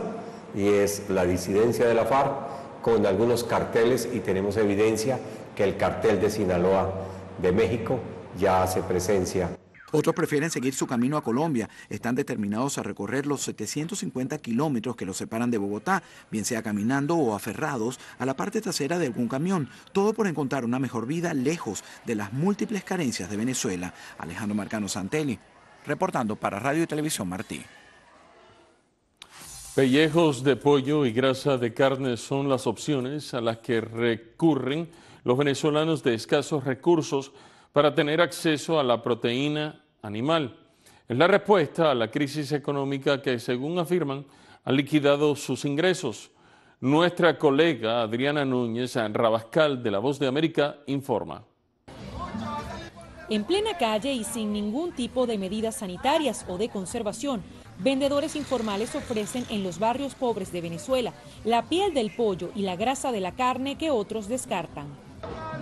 y es la disidencia de la FARC con algunos carteles, y tenemos evidencia que el cartel de Sinaloa de México ya hace presencia. Otros prefieren seguir su camino a Colombia. Están determinados a recorrer los 750 kilómetros que los separan de Bogotá, bien sea caminando o aferrados a la parte trasera de algún camión. Todo por encontrar una mejor vida lejos de las múltiples carencias de Venezuela. Alejandro Marcano Santelli, reportando para Radio y Televisión Martí. Pellejos de pollo y grasa de carne son las opciones a las que recurren los venezolanos de escasos recursos para tener acceso a la proteína animal. Es la respuesta a la crisis económica que, según afirman, ha liquidado sus ingresos. Nuestra colega Adriana Núñez Rabascal, de La Voz de América, informa. En plena calle y sin ningún tipo de medidas sanitarias o de conservación, vendedores informales ofrecen en los barrios pobres de Venezuela la piel del pollo y la grasa de la carne que otros descartan.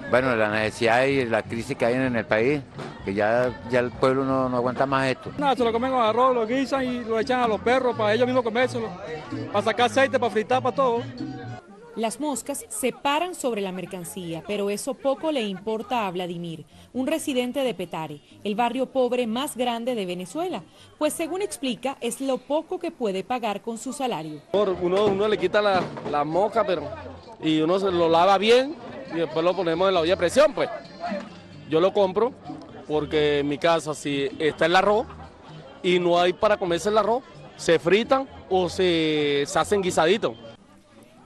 Bueno, la necesidad y la crisis que hay en el país, que ya el pueblo no aguanta más esto. Nada, se lo comen con arroz, lo guisan y lo echan a los perros para ellos mismos comérselo, para sacar aceite, para fritar, para todo. Las moscas se paran sobre la mercancía, pero eso poco le importa a Vladimir, un residente de Petare, el barrio pobre más grande de Venezuela, pues según explica es lo poco que puede pagar con su salario. Uno le quita la mosca, y uno se lo lava bien y después lo ponemos en la olla de presión, pues. Yo lo compro porque en mi casa si está el arroz y no hay para comerse el arroz, se fritan o se hacen guisaditos.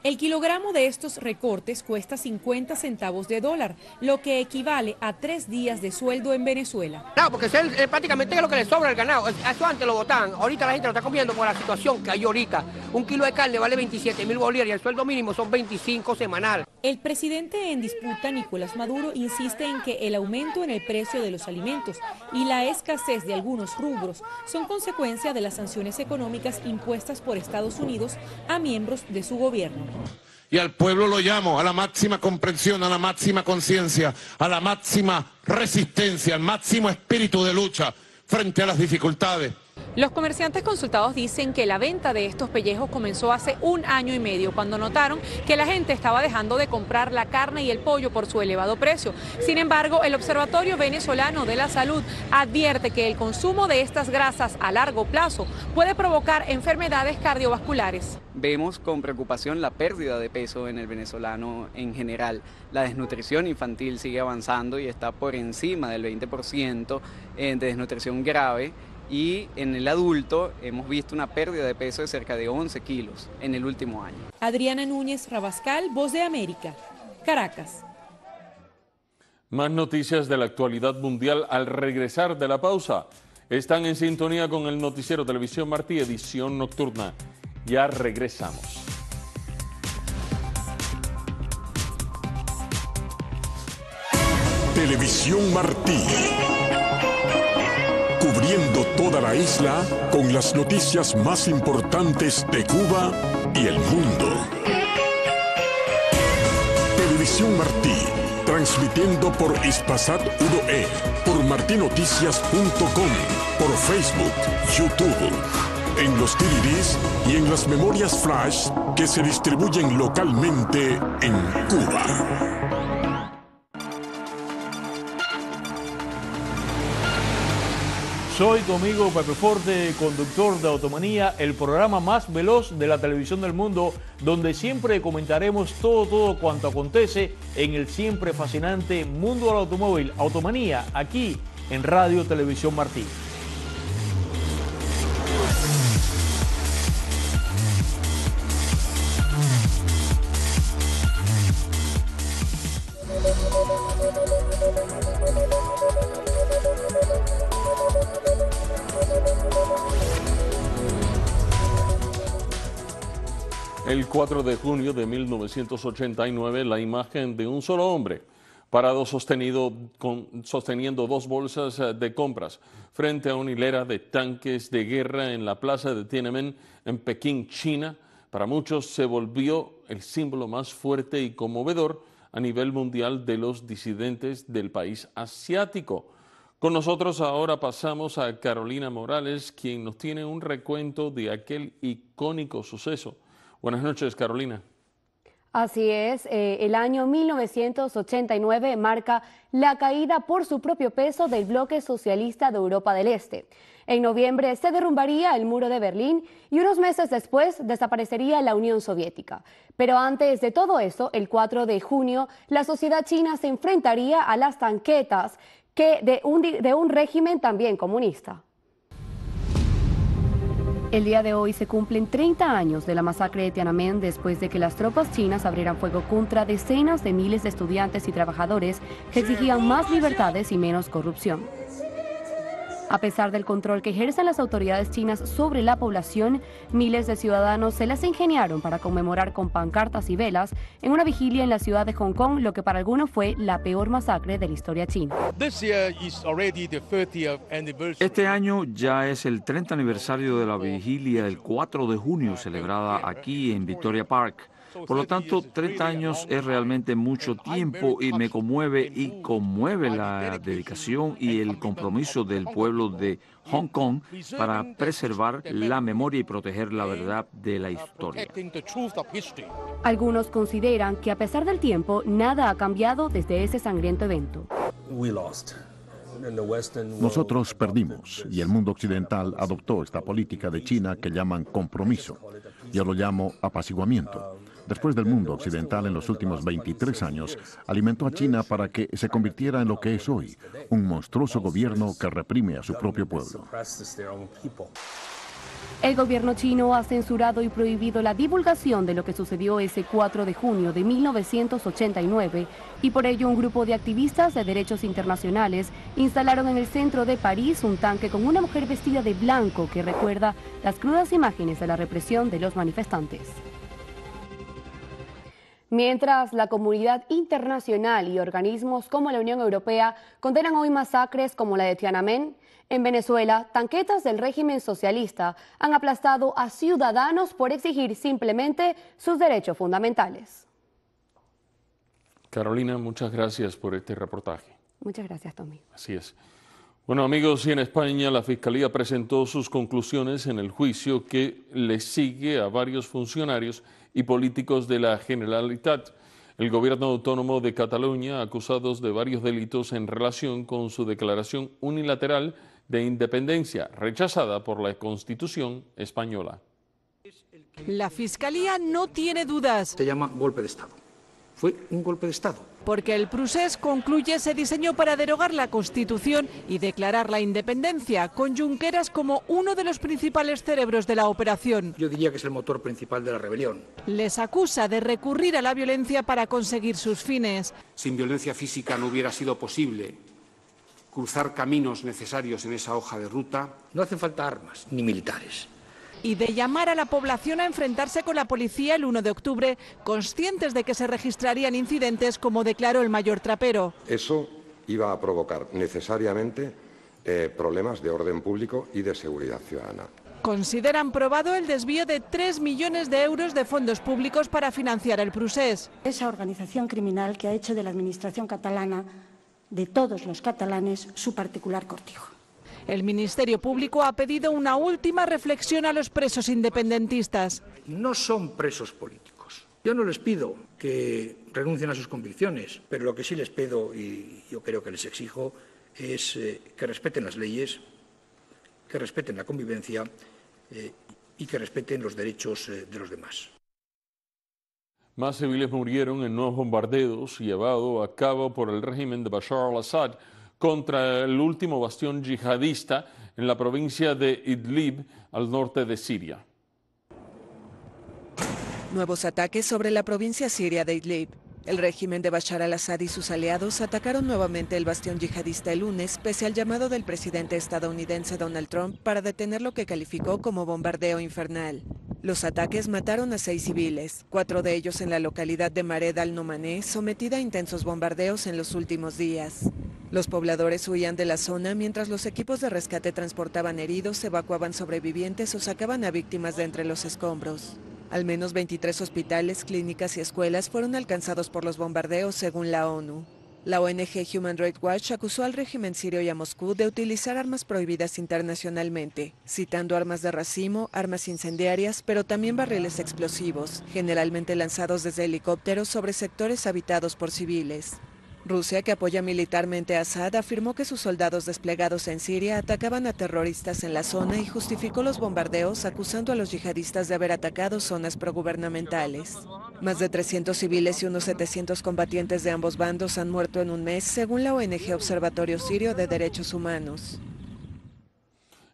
El kilogramo de estos recortes cuesta 50 centavos de dólar, lo que equivale a 3 días de sueldo en Venezuela. No, porque es prácticamente lo que le sobra al ganado. Eso antes lo botaban, ahorita la gente lo está comiendo por la situación que hay ahorita. Un kilo de carne vale 27.000 bolívares y el sueldo mínimo son 25 semanal. El presidente en disputa, Nicolás Maduro, insiste en que el aumento en el precio de los alimentos y la escasez de algunos rubros son consecuencia de las sanciones económicas impuestas por Estados Unidos a miembros de su gobierno. Y al pueblo lo llamo a la máxima comprensión, a la máxima conciencia, a la máxima resistencia, al máximo espíritu de lucha frente a las dificultades. Los comerciantes consultados dicen que la venta de estos pellejos comenzó hace 1 año y medio, cuando notaron que la gente estaba dejando de comprar la carne y el pollo por su elevado precio. Sin embargo, el Observatorio Venezolano de la Salud advierte que el consumo de estas grasas a largo plazo puede provocar enfermedades cardiovasculares. Vemos con preocupación la pérdida de peso en el venezolano en general. La desnutrición infantil sigue avanzando y está por encima del 20% de desnutrición grave. Y en el adulto hemos visto una pérdida de peso de cerca de 11 kilos en el último año. Adriana Núñez Rabascal, Voz de América, Caracas. Más noticias de la actualidad mundial al regresar de la pausa. Están en sintonía con el noticiero Televisión Martí, edición nocturna. Ya regresamos. Televisión Martí. Cubriendo toda la isla con las noticias más importantes de Cuba y el mundo. Televisión Martí, transmitiendo por Hispasat 1E, por martinoticias.com, por Facebook, YouTube, en los DVDs y en las memorias flash que se distribuyen localmente en Cuba. Soy tu amigo Pepe Forte, conductor de Automanía, el programa más veloz de la televisión del mundo, donde siempre comentaremos todo cuanto acontece en el siempre fascinante mundo del automóvil. Automanía, aquí en Radio Televisión Martí. El 4 de junio de 1989, la imagen de un solo hombre parado sosteniendo 2 bolsas de compras frente a una hilera de tanques de guerra en la plaza de Tiananmen en Pekín, China, para muchos se volvió el símbolo más fuerte y conmovedor a nivel mundial de los disidentes del país asiático. Con nosotros ahora pasamos a Carolina Morales, quien nos tiene un recuento de aquel icónico suceso. Buenas noches, Carolina. Así es, el año 1989 marca la caída por su propio peso del bloque socialista de Europa del Este. En noviembre se derrumbaría el muro de Berlín y unos meses después desaparecería la Unión Soviética. Pero antes de todo eso, el 4 de junio, la sociedad china se enfrentaría a las tanquetas de un régimen también comunista. El día de hoy se cumplen 30 años de la masacre de Tiananmen después de que las tropas chinas abrieran fuego contra decenas de miles de estudiantes y trabajadores que exigían más libertades y menos corrupción. A pesar del control que ejercen las autoridades chinas sobre la población, miles de ciudadanos se las ingeniaron para conmemorar con pancartas y velas en una vigilia en la ciudad de Hong Kong, lo que para algunos fue la peor masacre de la historia china. Este año ya es el 30 aniversario de la vigilia del 4 de junio celebrada aquí en Victoria Park. Por lo tanto, 30 años es realmente mucho tiempo y me conmueve y conmueve la dedicación y el compromiso del pueblo de Hong Kong para preservar la memoria y proteger la verdad de la historia. Algunos consideran que a pesar del tiempo, nada ha cambiado desde ese sangriento evento. Nosotros perdimos y el mundo occidental adoptó esta política de China que llaman compromiso. Yo lo llamo apaciguamiento. Después del mundo occidental en los últimos 23 años, alimentó a China para que se convirtiera en lo que es hoy, un monstruoso gobierno que reprime a su propio pueblo. El gobierno chino ha censurado y prohibido la divulgación de lo que sucedió ese 4 de junio de 1989 y por ello un grupo de activistas de derechos internacionales instalaron en el centro de París un tanque con una mujer vestida de blanco que recuerda las crudas imágenes de la represión de los manifestantes. Mientras la comunidad internacional y organismos como la Unión Europea condenan hoy masacres como la de Tiananmen, en Venezuela, tanquetas del régimen socialista han aplastado a ciudadanos por exigir simplemente sus derechos fundamentales. Carolina, muchas gracias por este reportaje. Muchas gracias, Tommy. Así es. Bueno, amigos, y en España la Fiscalía presentó sus conclusiones en el juicio que le sigue a varios funcionarios y políticos de la Generalitat, el gobierno autónomo de Cataluña, acusados de varios delitos en relación con su declaración unilateral de independencia, rechazada por la Constitución española. La Fiscalía no tiene dudas. Se llama golpe de Estado. Fue un golpe de Estado. Porque el procés concluye se diseñó para derogar la Constitución y declarar la independencia, con Junqueras como uno de los principales cerebros de la operación. Yo diría que es el motor principal de la rebelión. Les acusa de recurrir a la violencia para conseguir sus fines. Sin violencia física no hubiera sido posible cruzar caminos necesarios en esa hoja de ruta. No hacen falta armas, ni militares. Y de llamar a la población a enfrentarse con la policía el 1 de octubre, conscientes de que se registrarían incidentes, como declaró el mayor Trapero. Eso iba a provocar necesariamente problemas de orden público y de seguridad ciudadana. Consideran probado el desvío de 3 millones de euros de fondos públicos para financiar el procés. Esa organización criminal que ha hecho de la administración catalana, de todos los catalanes, su particular cortijo. El Ministerio Público ha pedido una última reflexión a los presos independentistas. No son presos políticos. Yo no les pido que renuncien a sus convicciones, pero lo que sí les pido, y yo creo que les exijo, es que respeten las leyes, que respeten la convivencia y que respeten los derechos de los demás. Más civiles murieron en nuevos bombardeos llevados a cabo por el régimen de Bashar al-Assad contra el último bastión yihadista en la provincia de Idlib, al norte de Siria. Nuevos ataques sobre la provincia siria de Idlib. El régimen de Bashar al-Assad y sus aliados atacaron nuevamente el bastión yihadista el lunes, pese al llamado del presidente estadounidense Donald Trump para detener lo que calificó como bombardeo infernal. Los ataques mataron a 6 civiles, 4 de ellos en la localidad de Mared al-Nomaneh, sometida a intensos bombardeos en los últimos días. Los pobladores huían de la zona mientras los equipos de rescate transportaban heridos, evacuaban sobrevivientes o sacaban a víctimas de entre los escombros. Al menos 23 hospitales, clínicas y escuelas fueron alcanzados por los bombardeos, según la ONU. La ONG Human Rights Watch acusó al régimen sirio y a Moscú de utilizar armas prohibidas internacionalmente, citando armas de racimo, armas incendiarias, pero también barriles explosivos, generalmente lanzados desde helicópteros sobre sectores habitados por civiles. Rusia, que apoya militarmente a Assad, afirmó que sus soldados desplegados en Siria atacaban a terroristas en la zona y justificó los bombardeos acusando a los yihadistas de haber atacado zonas progubernamentales. Más de 300 civiles y unos 700 combatientes de ambos bandos han muerto en un mes, según la ONG Observatorio Sirio de Derechos Humanos.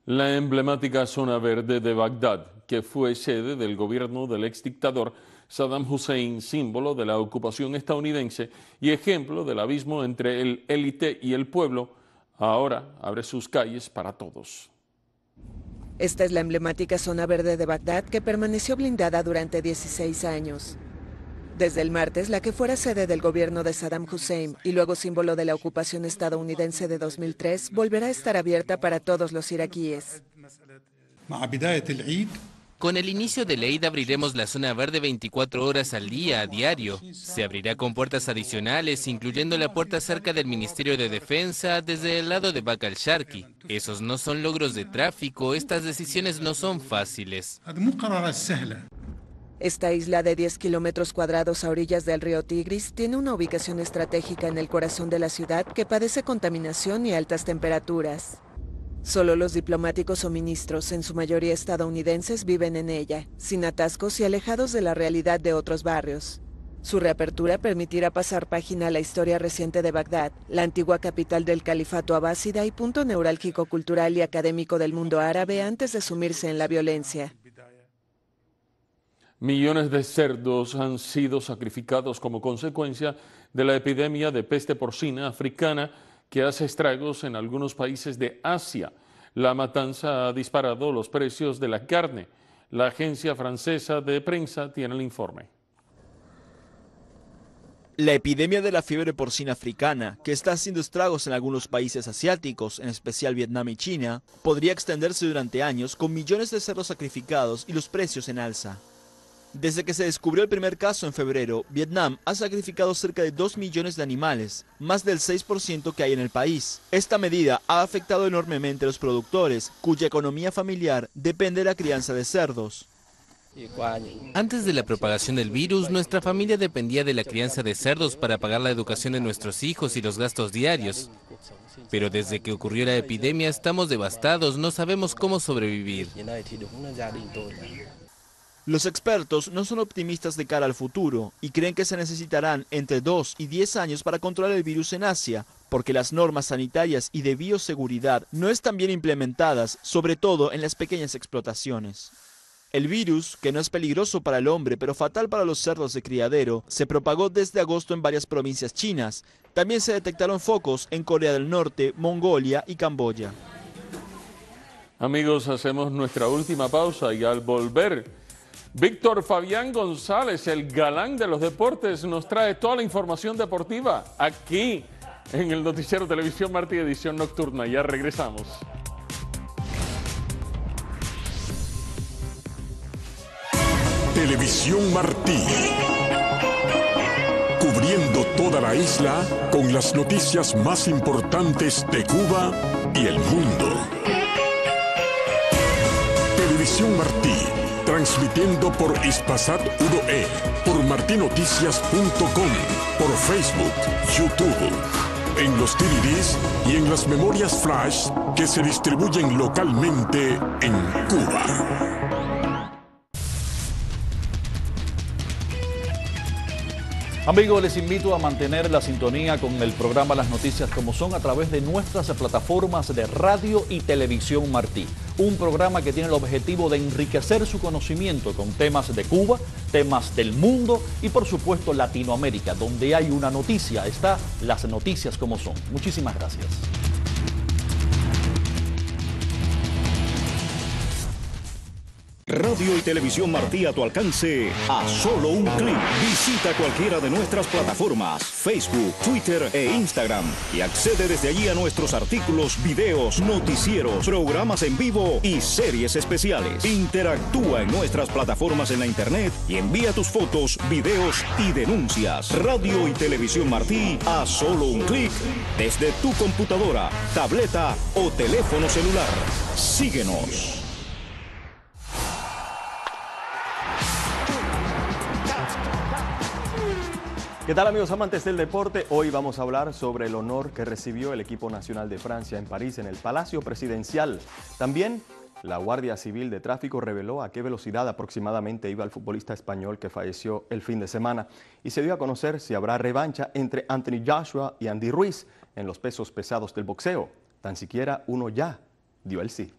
La emblemática zona verde de Bagdad, que fue sede del gobierno del exdictador Saddam Hussein, símbolo de la ocupación estadounidense y ejemplo del abismo entre el élite y el pueblo, ahora abre sus calles para todos. Esta es la emblemática zona verde de Bagdad, que permaneció blindada durante 16 años. Desde el martes, la que fuera sede del gobierno de Saddam Hussein y luego símbolo de la ocupación estadounidense de 2003, volverá a estar abierta para todos los iraquíes. Con el inicio del Eid abriremos la zona verde 24 horas al día, a diario. Se abrirá con puertas adicionales, incluyendo la puerta cerca del Ministerio de Defensa, desde el lado de Bak al-Sharqi. Esos no son logros de tráfico, estas decisiones no son fáciles. Esta isla de 10 kilómetros cuadrados a orillas del río Tigris tiene una ubicación estratégica en el corazón de la ciudad que padece contaminación y altas temperaturas. Solo los diplomáticos o ministros, en su mayoría estadounidenses, viven en ella, sin atascos y alejados de la realidad de otros barrios. Su reapertura permitirá pasar página a la historia reciente de Bagdad, la antigua capital del califato abásida y punto neurálgico cultural y académico del mundo árabe antes de sumirse en la violencia. Millones de cerdos han sido sacrificados como consecuencia de la epidemia de peste porcina africana que hace estragos en algunos países de Asia. La matanza ha disparado los precios de la carne. La agencia francesa de prensa tiene el informe. La epidemia de la fiebre porcina africana, que está haciendo estragos en algunos países asiáticos, en especial Vietnam y China, podría extenderse durante años con millones de cerdos sacrificados y los precios en alza. Desde que se descubrió el primer caso en febrero, Vietnam ha sacrificado cerca de 2 millones de animales, más del 6% que hay en el país. Esta medida ha afectado enormemente a los productores, cuya economía familiar depende de la crianza de cerdos. Antes de la propagación del virus, nuestra familia dependía de la crianza de cerdos para pagar la educación de nuestros hijos y los gastos diarios. Pero desde que ocurrió la epidemia estamos devastados, no sabemos cómo sobrevivir. Los expertos no son optimistas de cara al futuro y creen que se necesitarán entre 2 y 10 años para controlar el virus en Asia, porque las normas sanitarias y de bioseguridad no están bien implementadas, sobre todo en las pequeñas explotaciones. El virus, que no es peligroso para el hombre pero fatal para los cerdos de criadero, se propagó desde agosto en varias provincias chinas. También se detectaron focos en Corea del Norte, Mongolia y Camboya. Amigos, hacemos nuestra última pausa y al volver, Víctor Fabián González, el galán de los deportes, nos trae toda la información deportiva aquí en el Noticiero Televisión Martí, edición nocturna. Ya regresamos. Televisión Martí, cubriendo toda la isla con las noticias más importantes de Cuba y el mundo. Televisión Martí, transmitiendo por Hispasat 1E, por martinoticias.com, por Facebook, YouTube, en los DVDs y en las memorias flash que se distribuyen localmente en Cuba. Amigos, les invito a mantener la sintonía con el programa Las Noticias Como Son a través de nuestras plataformas de radio y televisión Martí. Un programa que tiene el objetivo de enriquecer su conocimiento con temas de Cuba, temas del mundo y por supuesto Latinoamérica. Donde hay una noticia, está Las Noticias Como Son. Muchísimas gracias. Radio y Televisión Martí a tu alcance a solo un clic. Visita cualquiera de nuestras plataformas, Facebook, Twitter e Instagram y accede desde allí a nuestros artículos, videos, noticieros, programas en vivo y series especiales. Interactúa en nuestras plataformas en la internet y envía tus fotos, videos y denuncias. Radio y Televisión Martí a solo un clic desde tu computadora, tableta o teléfono celular. Síguenos. ¿Qué tal, amigos amantes del deporte? Hoy vamos a hablar sobre el honor que recibió el equipo nacional de Francia en París, en el Palacio Presidencial. También la Guardia Civil de Tráfico reveló a qué velocidad aproximadamente iba el futbolista español que falleció el fin de semana. Y se dio a conocer si habrá revancha entre Anthony Joshua y Andy Ruiz en los pesos pesados del boxeo. Tan siquiera uno ya dio el sí.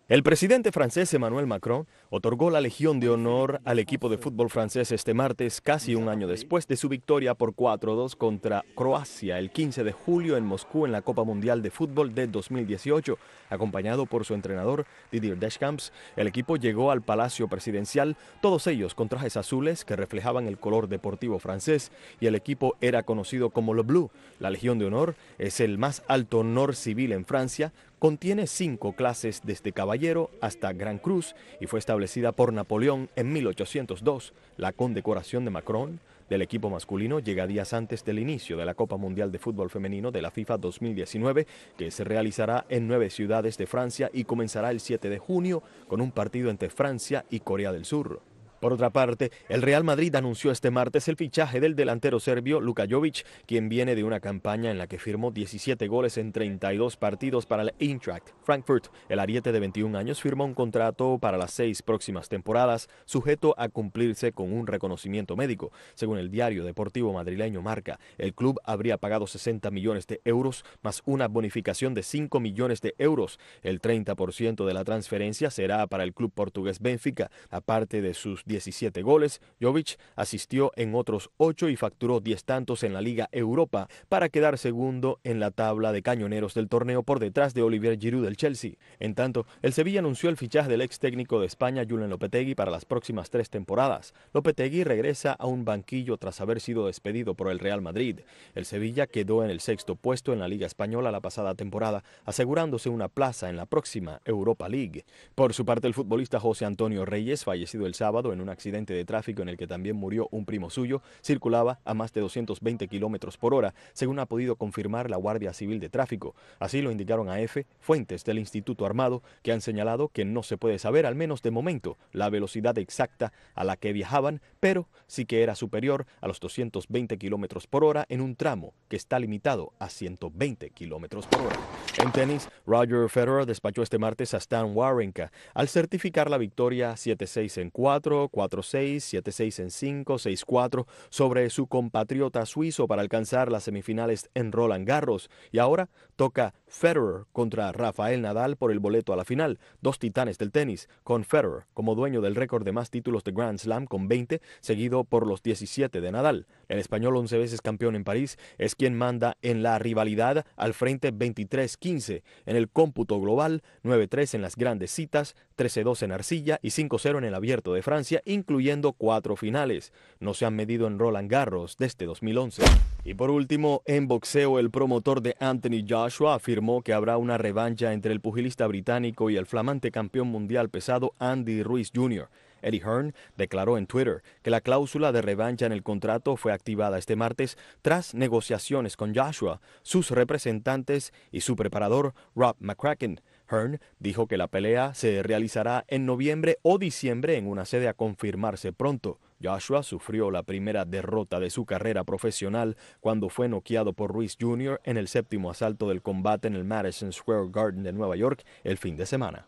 El presidente francés Emmanuel Macron otorgó la Legión de Honor al equipo de fútbol francés este martes, casi un año después de su victoria por 4-2 contra Croacia el 15 de julio en Moscú en la Copa Mundial de Fútbol de 2018. Acompañado por su entrenador Didier Deschamps, el equipo llegó al Palacio Presidencial, todos ellos con trajes azules que reflejaban el color deportivo francés, y el equipo era conocido como Le Bleu. La Legión de Honor es el más alto honor civil en Francia. Contiene 5 clases desde caballero hasta Gran Cruz y fue establecida por Napoleón en 1802. La condecoración de Macron del equipo masculino llega días antes del inicio de la Copa Mundial de Fútbol Femenino de la FIFA 2019, que se realizará en 9 ciudades de Francia y comenzará el 7 de junio con un partido entre Francia y Corea del Sur. Por otra parte, el Real Madrid anunció este martes el fichaje del delantero serbio Luka Jovic, quien viene de una campaña en la que firmó 17 goles en 32 partidos para el Eintracht Frankfurt. El ariete de 21 años firmó un contrato para las 6 próximas temporadas, sujeto a cumplirse con un reconocimiento médico. Según el diario deportivo madrileño Marca, el club habría pagado 60 millones de euros más una bonificación de 5 millones de euros. El 30% de la transferencia será para el club portugués Benfica. Aparte de sus 17 goles, Jovic asistió en otros 8 y facturó 10 tantos en la Liga Europa para quedar segundo en la tabla de cañoneros del torneo por detrás de Olivier Giroud del Chelsea. En tanto, el Sevilla anunció el fichaje del ex técnico de España, Julen Lopetegui, para las próximas 3 temporadas. Lopetegui regresa a un banquillo tras haber sido despedido por el Real Madrid. El Sevilla quedó en el 6º puesto en la Liga Española la pasada temporada, asegurándose una plaza en la próxima Europa League. Por su parte, el futbolista José Antonio Reyes, fallecido el sábado en un accidente de tráfico en el que también murió un primo suyo, circulaba a más de 220 kilómetros por hora, según ha podido confirmar la Guardia Civil de Tráfico. Así lo indicaron a EFE fuentes del Instituto Armado, que han señalado que no se puede saber, al menos de momento, la velocidad exacta a la que viajaban, pero sí que era superior a los 220 kilómetros por hora en un tramo que está limitado a 120 kilómetros por hora. En tenis, Roger Federer despachó este martes a Stan Wawrinka al certificar la victoria 7-6 en 4, 4-6, 7-6 en 5, 6-4 sobre su compatriota suizo para alcanzar las semifinales en Roland Garros. Y ahora toca Federer contra Rafael Nadal por el boleto a la final, 2 titanes del tenis, con Federer como dueño del récord de más títulos de Grand Slam con 20, seguido por los 17 de Nadal. El español, 11 veces campeón en París, es quien manda en la rivalidad al frente 23-15. En el cómputo global, 9-3 en las grandes citas, 13-2 en arcilla y 5-0 en el Abierto de Francia, incluyendo 4 finales. No se han medido en Roland Garros desde 2011. Y por último, en boxeo, el promotor de Anthony Joshua afirmó que habrá una revancha entre el pugilista británico y el flamante campeón mundial pesado Andy Ruiz Jr. Eddie Hearn declaró en Twitter que la cláusula de revancha en el contrato fue activada este martes tras negociaciones con Joshua, sus representantes y su preparador Rob McCracken. Hearn dijo que la pelea se realizará en noviembre o diciembre en una sede a confirmarse pronto. Joshua sufrió la primera derrota de su carrera profesional cuando fue noqueado por Ruiz Jr. en el 7º asalto del combate en el Madison Square Garden de Nueva York el fin de semana.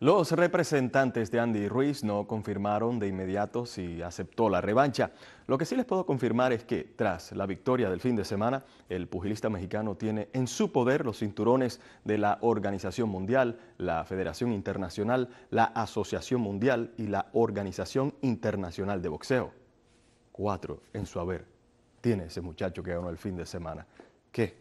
Los representantes de Andy Ruiz no confirmaron de inmediato si aceptó la revancha. Lo que sí les puedo confirmar es que tras la victoria del fin de semana, el pugilista mexicano tiene en su poder los cinturones de la Organización Mundial, la Federación Internacional, la Asociación Mundial y la Organización Internacional de Boxeo. 4 en su haber tiene ese muchacho que ganó el fin de semana. ¿Qué?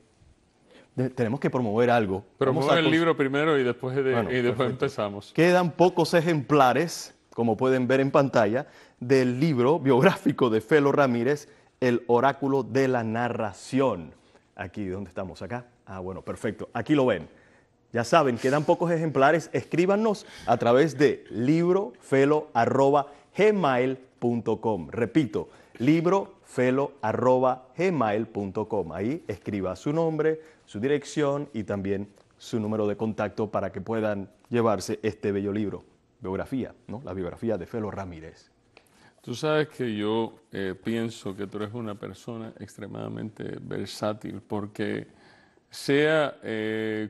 tenemos que promover algo. Promover el libro primero y después, después empezamos. Quedan pocos ejemplares, como pueden ver en pantalla, del libro biográfico de Felo Ramírez, El oráculo de la narración. Aquí, ¿dónde estamos? ¿Acá? Ah, bueno, perfecto. Aquí lo ven. Ya saben, quedan pocos ejemplares. Escríbanos a través de librofelo@gmail.com. Repito, librofelo@gmail.com. Ahí escriba su nombre, su dirección y también su número de contacto para que puedan llevarse este bello libro, biografía, ¿no? La biografía de Felo Ramírez. Tú sabes que yo pienso que tú eres una persona extremadamente versátil porque sea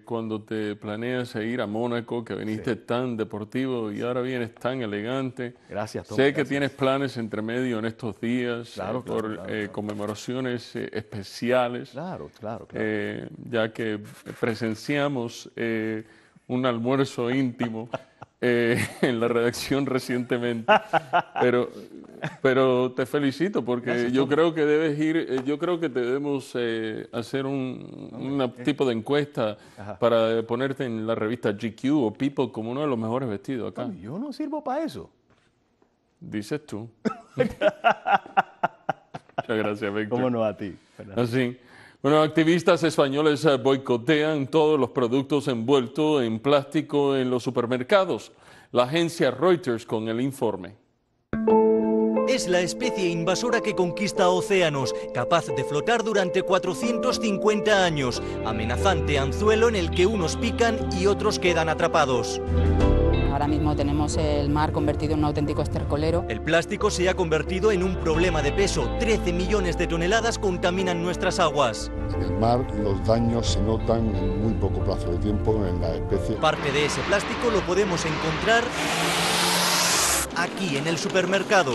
cuando te planeas ir a Mónaco, que viniste tan deportivo y ahora vienes tan elegante. Gracias, Tom. Sé que tienes planes entre medio en estos días por claro. Conmemoraciones especiales. Claro. Ya que presenciamos un almuerzo íntimo en la redacción recientemente, pero te felicito porque Gracias, yo Tom. creo que debes ir, yo creo que debemos hacer un tipo de encuesta para ponerte en la revista GQ o People como uno de los mejores vestidos acá. No, yo no sirvo para eso. Dices tú. Muchas gracias, Víctor. ¿Cómo no a ti? Así. Bueno, activistas españoles boicotean todos los productos envueltos en plástico en los supermercados. La agencia Reuters con el informe. Es la especie invasora que conquista océanos, capaz de flotar durante 450 años, amenazante anzuelo en el que unos pican y otros quedan atrapados. Ahora mismo tenemos el mar convertido en un auténtico estercolero. El plástico se ha convertido en un problema de peso. 13 millones de toneladas contaminan nuestras aguas. En el mar los daños se notan en muy poco plazo de tiempo en la especie. Parte de ese plástico lo podemos encontrar aquí en el supermercado.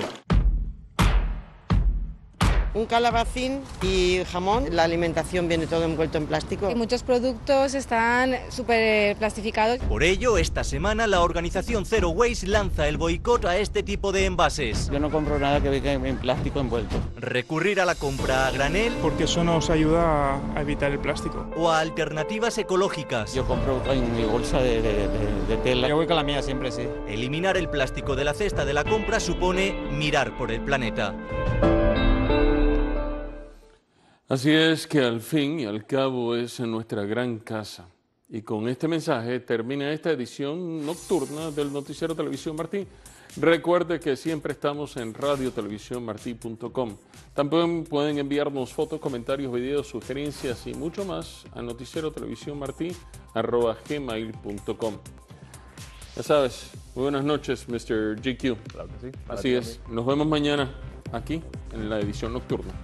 Un calabacín y jamón, la alimentación viene todo envuelto en plástico. Y muchos productos están súper plastificados. Por ello, esta semana la organización Zero Waste lanza el boicot a este tipo de envases. Yo no compro nada que venga en plástico envuelto. Recurrir a la compra a granel. Porque eso nos ayuda a evitar el plástico. O a alternativas ecológicas. Yo compro en mi bolsa de tela. Yo voy con la mía siempre, sí. Eliminar el plástico de la cesta de la compra supone mirar por el planeta. Así es que al fin y al cabo es en nuestra gran casa. Y con este mensaje termina esta edición nocturna del Noticiero Televisión Martí. Recuerde que siempre estamos en radiotelevisiónmartí.com. También pueden enviarnos fotos, comentarios, videos, sugerencias y mucho más a noticierotelevisiónmartí@gmail.com. Ya sabes, muy buenas noches, Mr. GQ. Claro que sí. Así es, nos vemos mañana aquí en la edición nocturna.